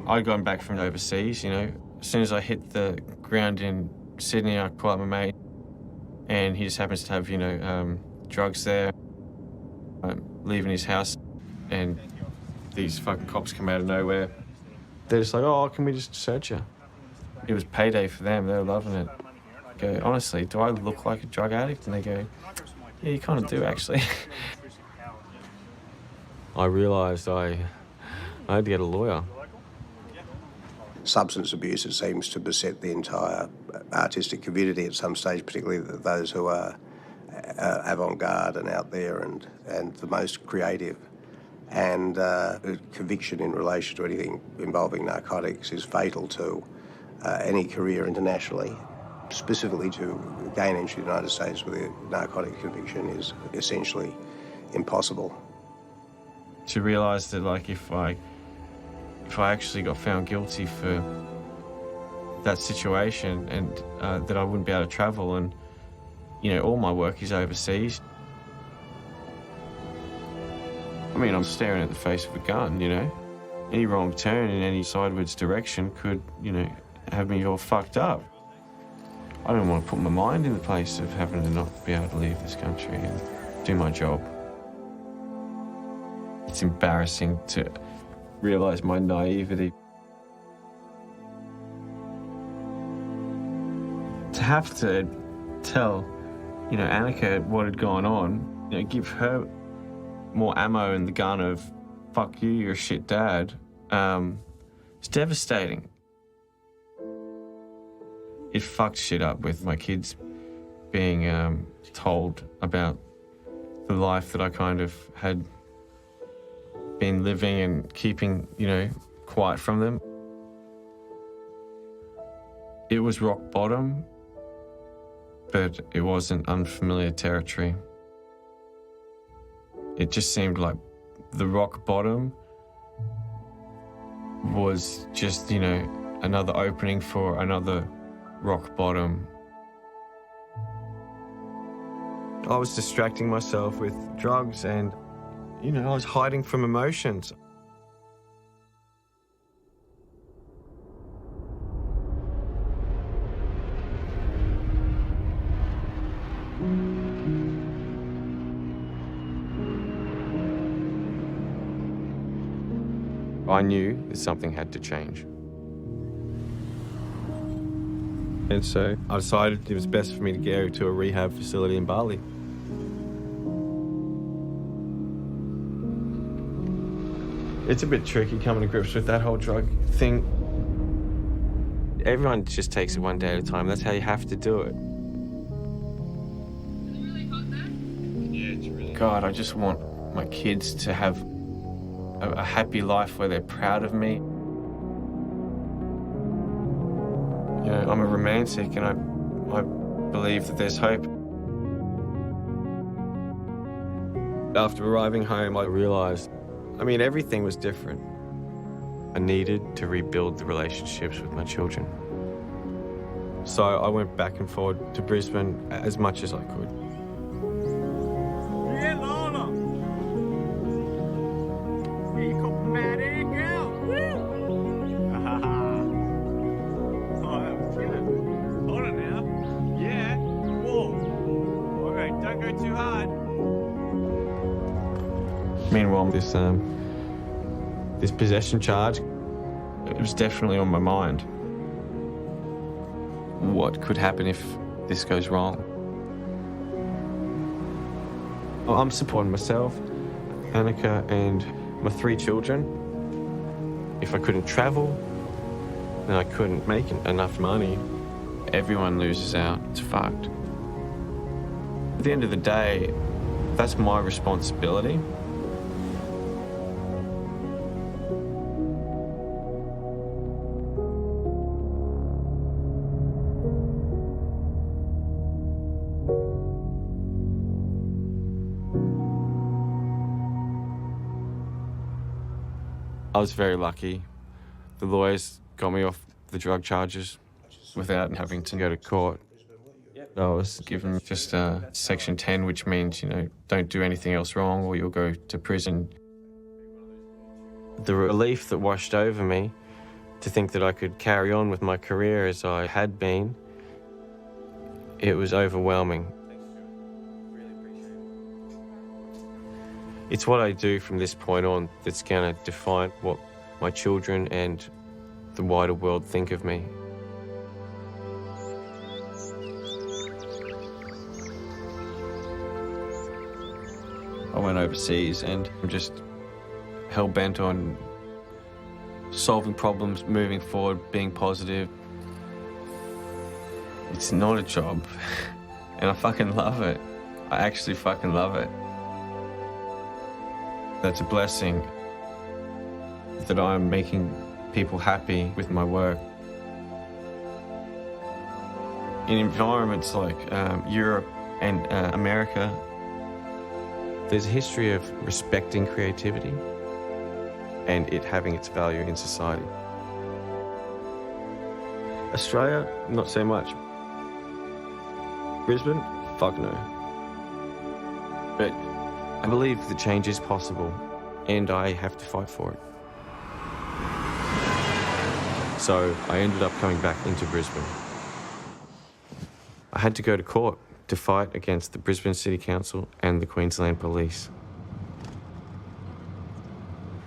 I'd gone back from overseas, you know. As soon as I hit the ground in Sydney, I call up my mate, and he just happens to have, you know, drugs there. I'm leaving his house, and these fucking cops come out of nowhere. They're just like, oh, can we just search you? It was payday for them. They were loving it. I go, honestly, do I look like a drug addict? And they go, yeah, you kind of do, actually. I realised I had to get a lawyer. Substance abuse, it seems to beset the entire artistic community at some stage, particularly those who are avant-garde and out there and the most creative. And conviction in relation to anything involving narcotics is fatal to any career internationally. Specifically to gain entry to the United States with a narcotic conviction is essentially impossible. To realise that, like, if I actually got found guilty for that situation and that I wouldn't be able to travel, and, you know, all my work is overseas. I mean, I'm staring at the face of a gun, you know. Any wrong turn in any sideways direction could, you know, have me all fucked up. I don't want to put my mind in the place of having to not be able to leave this country and do my job. It's embarrassing to realise my naivety. To have to tell, you know, Annika what had gone on, you know, give her more ammo in the gun of, fuck you, you're a shit dad, it's devastating. It fucked shit up with my kids being told about the life that I kind of had been living and keeping, you know, quiet from them. It was rock bottom, but it wasn't unfamiliar territory. It just seemed like the rock bottom was just, you know, another opening for another rock bottom. I was distracting myself with drugs and, you know, I was hiding from emotions. I knew that something had to change. And so I decided it was best for me to go to a rehab facility in Bali. It's a bit tricky coming to grips with that whole drug thing. Everyone just takes it one day at a time. That's how you have to do it. God, I just want my kids to have a happy life where they're proud of me. You know, I'm a romantic and I believe that there's hope. After arriving home, I realised, I mean, everything was different. I needed to rebuild the relationships with my children. So I went back and forward to Brisbane as much as I could. Yeah, Lola. Yeah, you got mad air, girl. Woo! Oh, that was good. Hold on now. Yeah. Whoa. Okay, don't go too hard. Meanwhile, this possession charge, it was definitely on my mind. What could happen if this goes wrong? I'm supporting myself, Annika, and my 3 children. If I couldn't travel, then I couldn't make enough money. Everyone loses out. It's fucked. At the end of the day, that's my responsibility. I was very lucky. The lawyers got me off the drug charges without having to go to court. I was given just Section 10, which means, you know, don't do anything else wrong or you'll go to prison. The relief that washed over me To think that I could carry on with my career as I had been, it was overwhelming. It's what I do from this point on that's going to define what my children and the wider world think of me. I went overseas and I'm just hell-bent on solving problems, moving forward, being positive. It's not a job, and I fucking love it. I actually fucking love it. That's a blessing that I'm making people happy with my work. In environments like Europe and America, there's a history of respecting creativity and it having its value in society. Australia, not so much. Brisbane, fuck no. But I believe the change is possible and I have to fight for it. So I ended up coming back into Brisbane. I had to go to court to fight against the Brisbane City Council and the Queensland Police.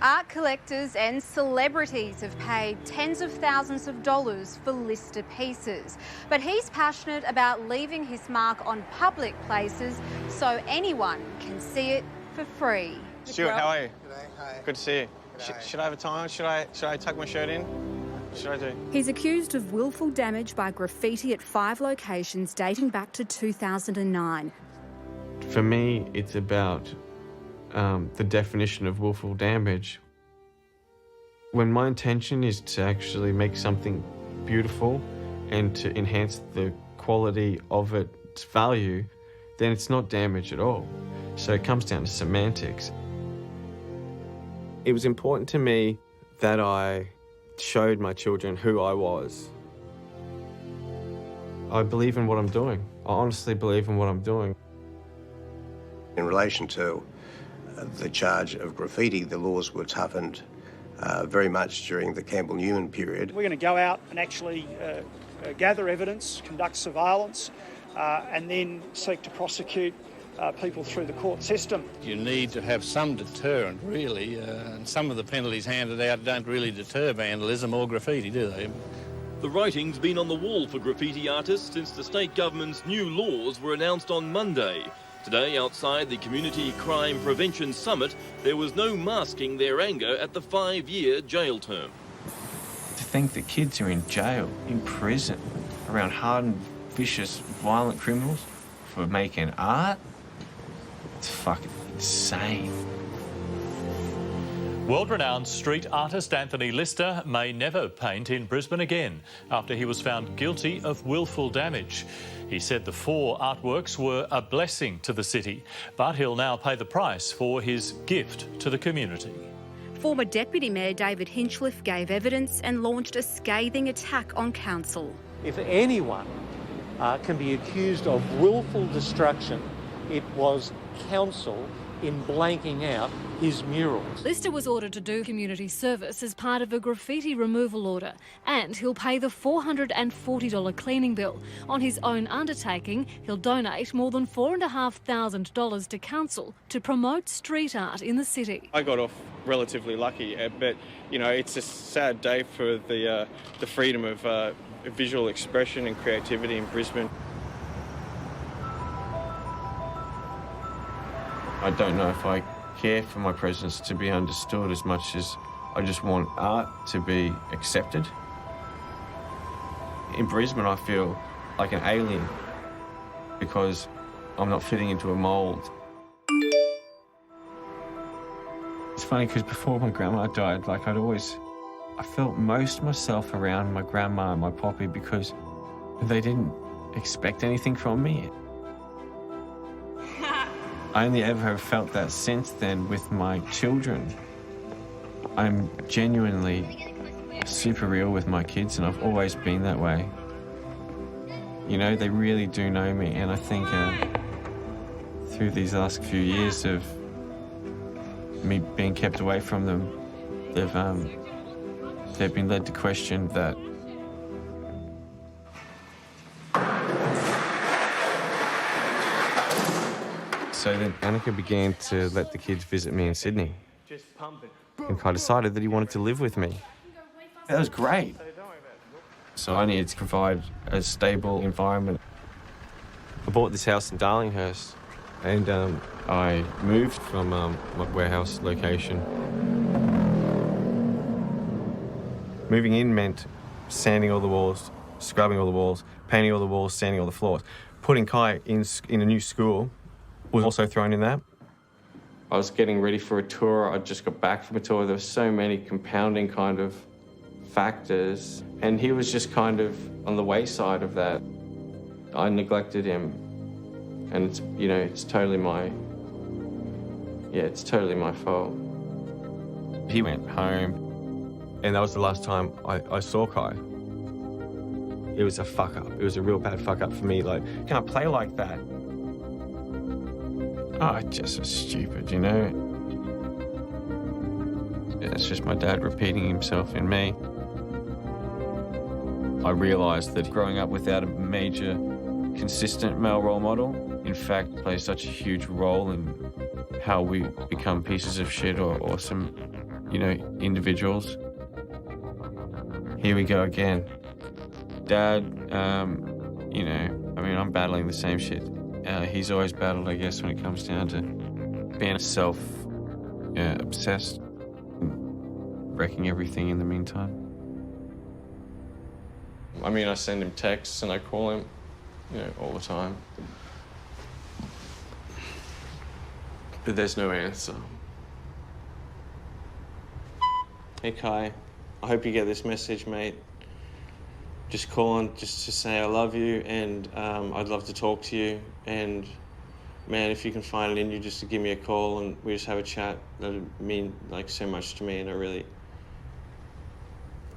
Art collectors and celebrities have paid tens of thousands of dollars for Lister pieces. But he's passionate about leaving his mark on public places so anyone can see it for free. Stuart, how are you? G'day, hi. Good to see you. Should I have a time? Should I tuck my shirt in? What should I do? He's accused of willful damage by graffiti at 5 locations dating back to 2009. For me, it's about the definition of willful damage. When my intention is to actually make something beautiful and to enhance the quality of its value, then it's not damage at all. So it comes down to semantics. It was important to me that I showed my children who I was. I believe in what I'm doing. I honestly believe in what I'm doing. In relation to the charge of graffiti, the laws were toughened very much during the Campbell-Newman period. We're going to go out and actually gather evidence, conduct surveillance, and then seek to prosecute people through the court system. You need to have some deterrent, really, and some of the penalties handed out don't really deter vandalism or graffiti, do they? The writing's been on the wall for graffiti artists since the state government's new laws were announced on Monday. Today, outside the Community Crime Prevention Summit, there was no masking their anger at the 5-year jail term. To think that kids are in jail, in prison, around hardened, vicious, violent criminals for making art, it's fucking insane. World-renowned street artist Anthony Lister may never paint in Brisbane again after he was found guilty of willful damage. He said the 4 artworks were a blessing to the city, but he'll now pay the price for his gift to the community. Former Deputy Mayor David Hinchliffe gave evidence and launched a scathing attack on council. If anyone can be accused of willful destruction, it was council in blanking out his murals. Lister was ordered to do community service as part of a graffiti removal order, and he'll pay the $440 cleaning bill. On his own undertaking, he'll donate more than $4,500 to council to promote street art in the city. I got off relatively lucky, but you know, it's a sad day for the freedom of visual expression and creativity in Brisbane. I don't know if I care for my presence to be understood as much as I just want art to be accepted. In Brisbane, I feel like an alien because I'm not fitting into a mould. It's funny because before my grandma died, I felt most myself around my grandma and my poppy because they didn't expect anything from me. I only ever felt that since then with my children. I'm genuinely super real with my kids and I've always been that way. You know, they really do know me, and I think through these last few years of me being kept away from them, they've they've been led to question that. So then Annika began to let the kids visit me in Sydney. And Kai decided that he wanted to live with me. That was great. So I needed to provide a stable environment. I bought this house in Darlinghurst, and I moved from my warehouse location. Moving in meant sanding all the walls, scrubbing all the walls, painting all the walls, sanding all the floors. Putting Kai in a new school was also thrown in that. I was getting ready for a tour. I just got back from a tour. There were so many compounding kind of factors, and he was just kind of on the wayside of that. I neglected him, and it's, you know, it's totally my fault. He went home, and that was the last time I saw Kai. It was a fuck up. It was a real bad fuck up for me. Like, you can't play like that. Oh, it just was stupid, you know? It's just my dad repeating himself in me. I realised that growing up without a major, consistent male role model, in fact, plays such a huge role in how we become pieces of shit or some, you know, individuals. Here we go again. Dad, you know, I mean, I'm battling the same shit. He's always battled, I guess, when it comes down to being obsessed and wrecking everything in the meantime. I mean, I send him texts and I call him, you know, all the time. But there's no answer. Hey, Kai, I hope you get this message, mate. Just calling just to say I love you, and I'd love to talk to you. And man, if you can find it in you just to give me a call and we just have a chat, that'd mean like so much to me, and I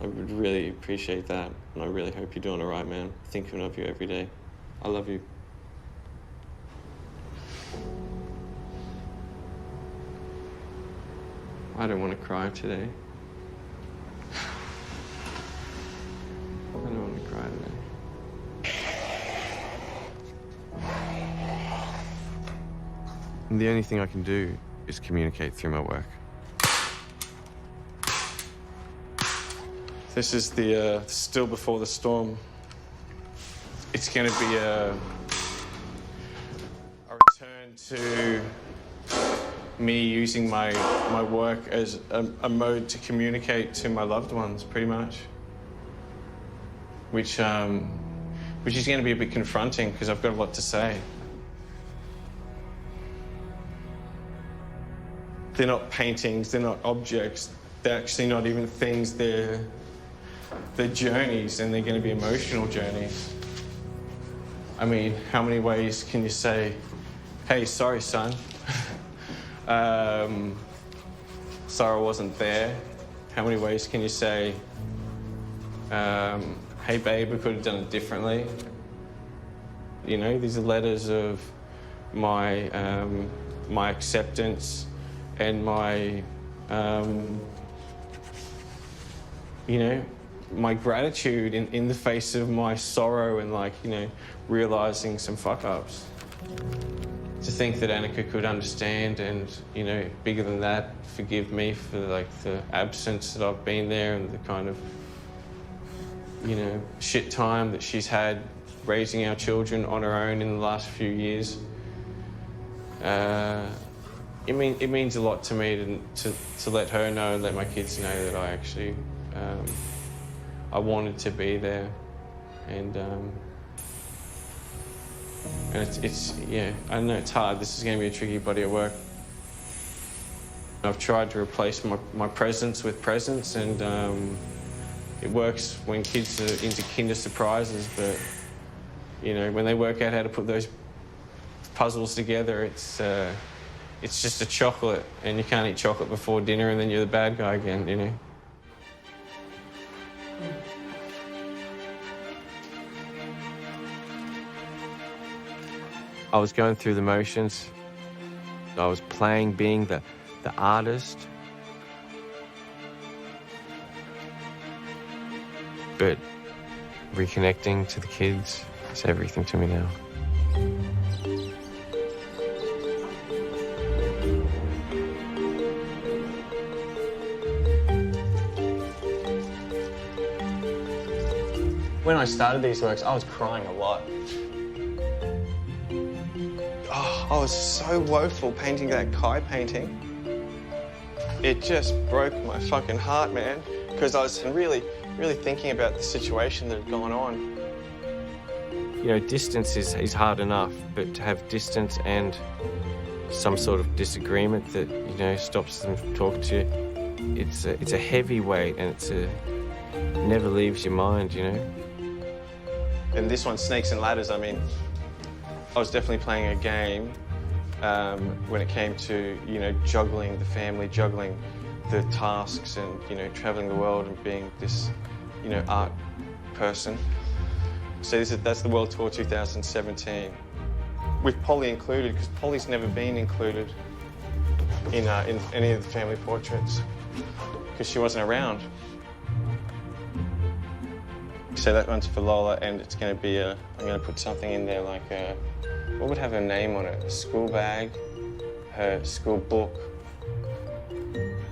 would really appreciate that. And I really hope you're doing all right, man. Thinking of you every day. I love you. I don't want to cry today. I don't want to cry today. And the only thing I can do is communicate through my work. This is the still before the storm. It's going to be a return to me using my work as a mode to communicate to my loved ones, pretty much. Which is going to be a bit confronting because I've got a lot to say. They're not paintings, they're not objects, they're actually not even things, they're journeys, and they're going to be emotional journeys. I mean, how many ways can you say, hey, sorry, son. Sorry I wasn't there. How many ways can you say, hey, babe, we could have done it differently? You know, these are letters of my acceptance and my, you know, my gratitude in the face of my sorrow and, like, you know, realising some fuck-ups. To think that Annika could understand and, you know, bigger than that, forgive me for, like, the absence that I've been there and the kind of, you know, shit time that she's had raising our children on her own in the last few years. It means a lot to me to let her know and let my kids know that I actually, I wanted to be there. And it's yeah, I know it's hard. This is going to be a tricky body of work. I've tried to replace my presence with presence, and it works when kids are into Kinder Surprises, but, you know, when they work out how to put those puzzles together, it's just a chocolate, and you can't eat chocolate before dinner and then you're the bad guy again, you know? I was going through the motions. I was playing, being the artist. but reconnecting to the kids is everything to me now. When I started these works, I was crying a lot. Oh, I was so woeful painting that Kai painting. It just broke my fucking heart, man, because I was really thinking about the situation that had gone on. You know, distance is hard enough, but to have distance and some sort of disagreement that, you know, stops them from talking to you, it's a heavy weight, and it never leaves your mind, you know. And this one, Snakes and Ladders, I mean, I was definitely playing a game when it came to, you know, juggling the family, juggling the tasks and, you know, traveling the world and being this, you know, art person. So that's the World Tour 2017. With Polly included, because Polly's never been included in any of the family portraits because she wasn't around. So that one's for Lola, and it's going to be I'm going to put something in there like what would have her name on it? A school bag, her school book.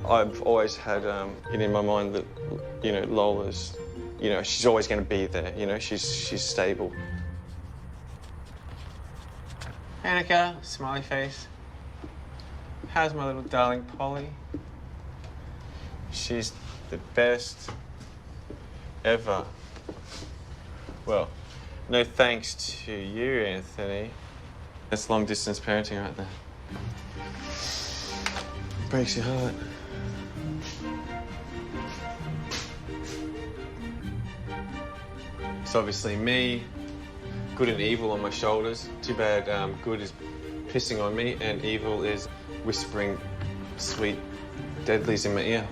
I've always had it in my mind that, you know, Lola's, you know, she's always going to be there. You know, she's stable. Annika, smiley face. How's my little darling Polly? She's the best ever. Well, no thanks to you, Anthony. That's long-distance parenting right there. Breaks your heart. It's obviously me, good and evil on my shoulders. Too bad good is pissing on me and evil is whispering sweet deadlies in my ear.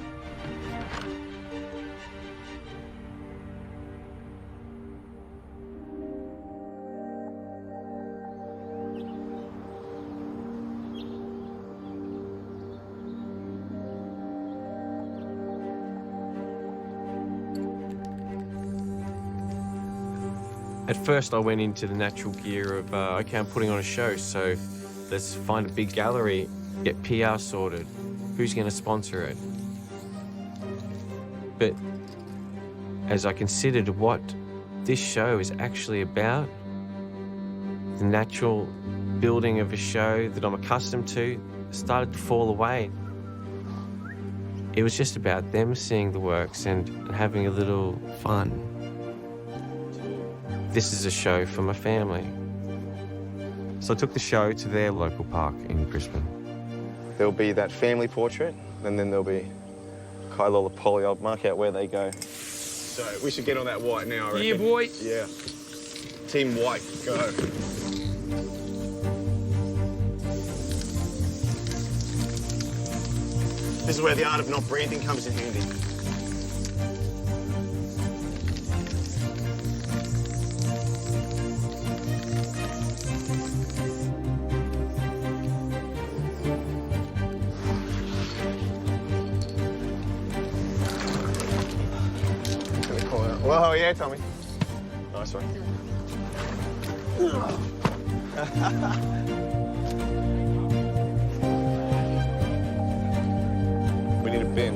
At first, I went into the natural gear of, okay, I'm putting on a show, so let's find a big gallery, get PR sorted. Who's going to sponsor it? But as I considered what this show is actually about, the natural building of a show that I'm accustomed to started to fall away. It was just about them seeing the works and having a little fun. This is a show for my family. So I took the show to their local park in Brisbane. There'll be that family portrait, and then there'll be Kai, Lola, Polly. I'll mark out where they go. So we should get on that white now, I reckon. Yeah, boy. Yeah. Team white, go. This is where the art of not breathing comes in handy. Whoa, yeah, Tommy. Nice one. We need a bin.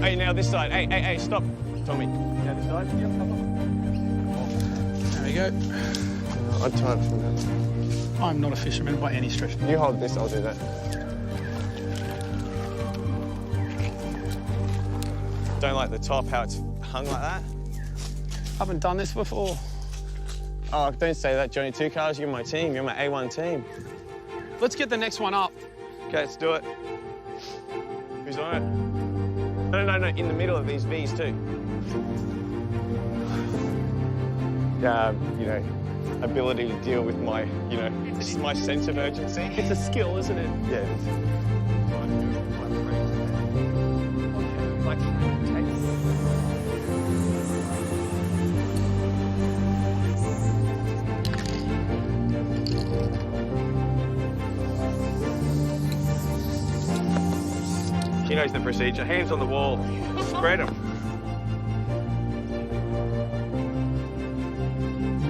Hey, now this side. Hey, stop. Tommy. Now this side. Yep, come on. There we go. I'd time from that. I'm not a fisherman by any stretch. You hold this, I'll do that. Don't like the top, how it's hung like that. Haven't done this before. Oh, don't say that, Johnny Two Cars. You're my team. You're my A1 team. Let's get the next one up. Okay, let's do it. Who's on it? No, in the middle of these V's too. You know, ability to deal with my, you know, my sense of urgency. It's a skill, isn't it? Yeah, it is. knows the procedure. Hands on the wall. Spread them.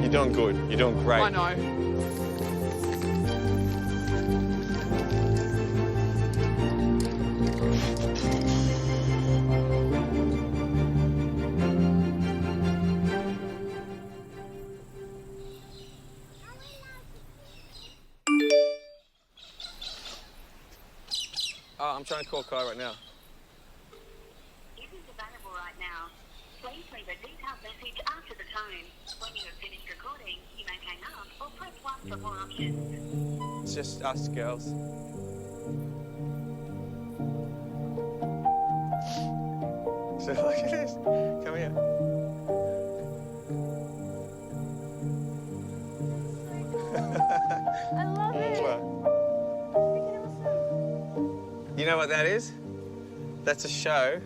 You're doing good. You're doing great. I know. Oh, I'm trying to call Kai right now. Isn't available right now. Please leave a detailed message after the tone. When you have finished recording, you may hang up or press 1 for more options. It's just us girls. So look at this. Come here. I love it. You know what that is? That's a show.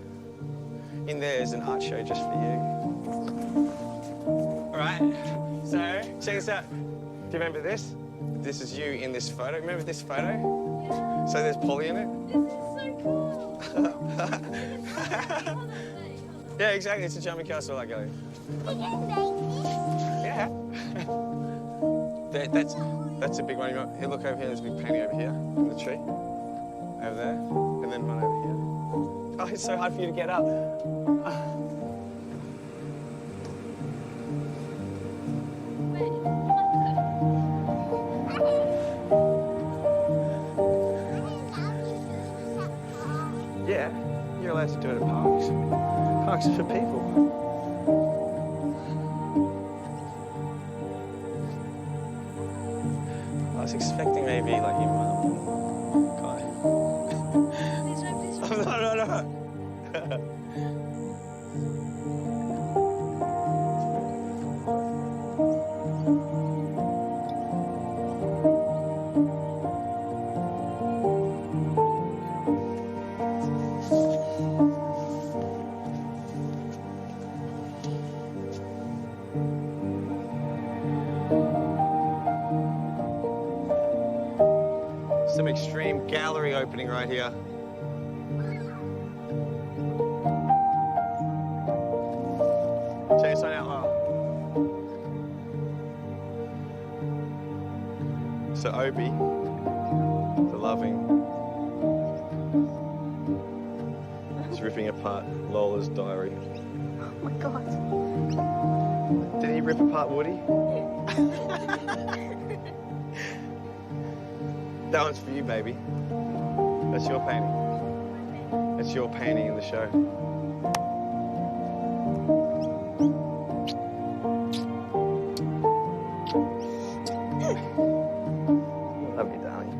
In there is an art show just for you. All right, so check this out. Do you remember this? This is you in this photo. Remember this photo? Yeah. So there's Polly in it? This is so cool. Yeah, exactly. It's a jumping castle like Ellie. Yeah. That's a big one. Here, look over here. There's a big painting over here in the tree. Over there. And then one over here. Oh, it's so hard for you to get up. Yeah, you're allowed to do it at parks. Parks are for people. I was expecting maybe like your mum. Kai. No. Some extreme gallery opening right here. Check this one out. Oh. So Obi, the loving, is ripping apart Lola's diary. Oh my god. Did he rip apart Woody? That one's for you, baby. That's your painting. That's your painting in the show. Love you, darling.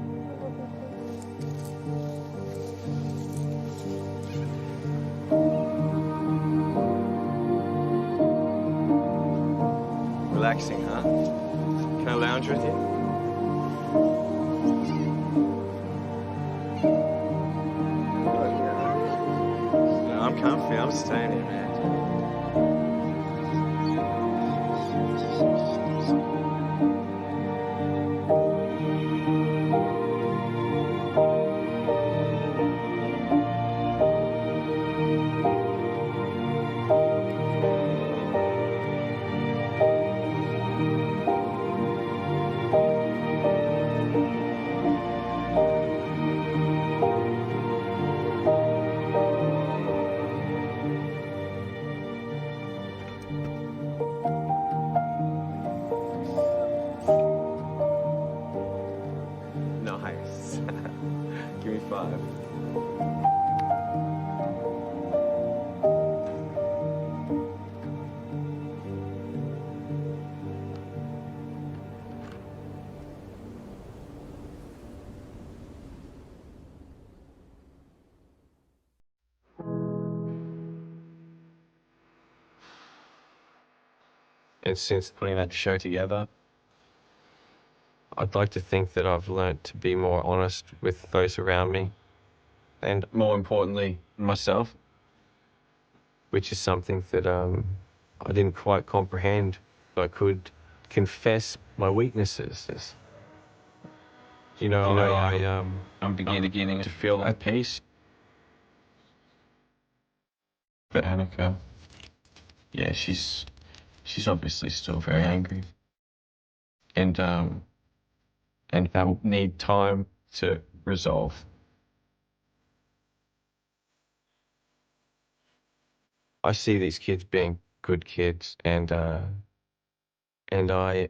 Relaxing, huh? Can I lounge with you? I'm comfy. I'm staying here, man. Nice. Give me 5. And since putting that show together, I'd like to think that I've learnt to be more honest with those around me, and more importantly, myself, which is something that I didn't quite comprehend. I could confess my weaknesses. I'm beginning to feel at peace. But Annika, yeah, she's obviously still very angry, and that will need time to resolve. I see these kids being good kids, and I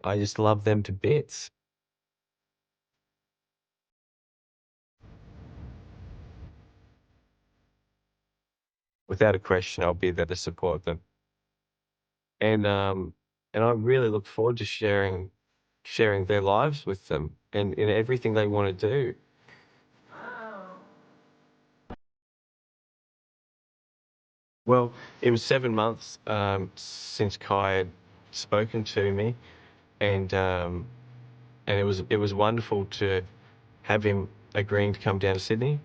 just love them to bits. Without a question, I'll be there to support them. And I really look forward to sharing their lives with them and in everything they want to do. Well, it was 7 months since Kai had spoken to me, and it was wonderful to have him agreeing to come down to Sydney.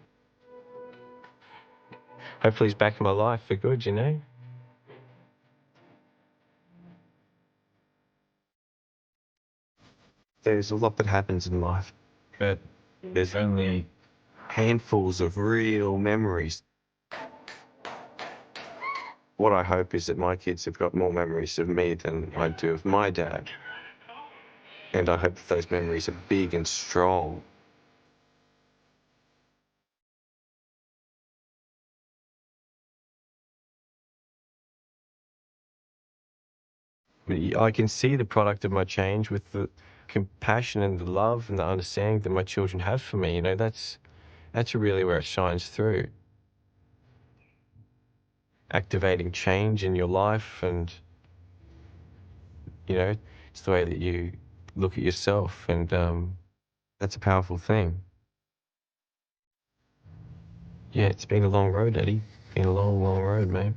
Hopefully he's back in my life for good, you know? There's a lot that happens in life, but there's only handfuls of real memories. What I hope is that my kids have got more memories of me than I do of my dad. And I hope that those memories are big and strong. I can see the product of my change with the compassion and the love and the understanding that my children have for me. You know, that's really where it shines through. Activating change in your life, and you know, it's the way that you look at yourself, and that's a powerful thing. Yeah, it's been a long road, Eddie. Been a long, long road, mate.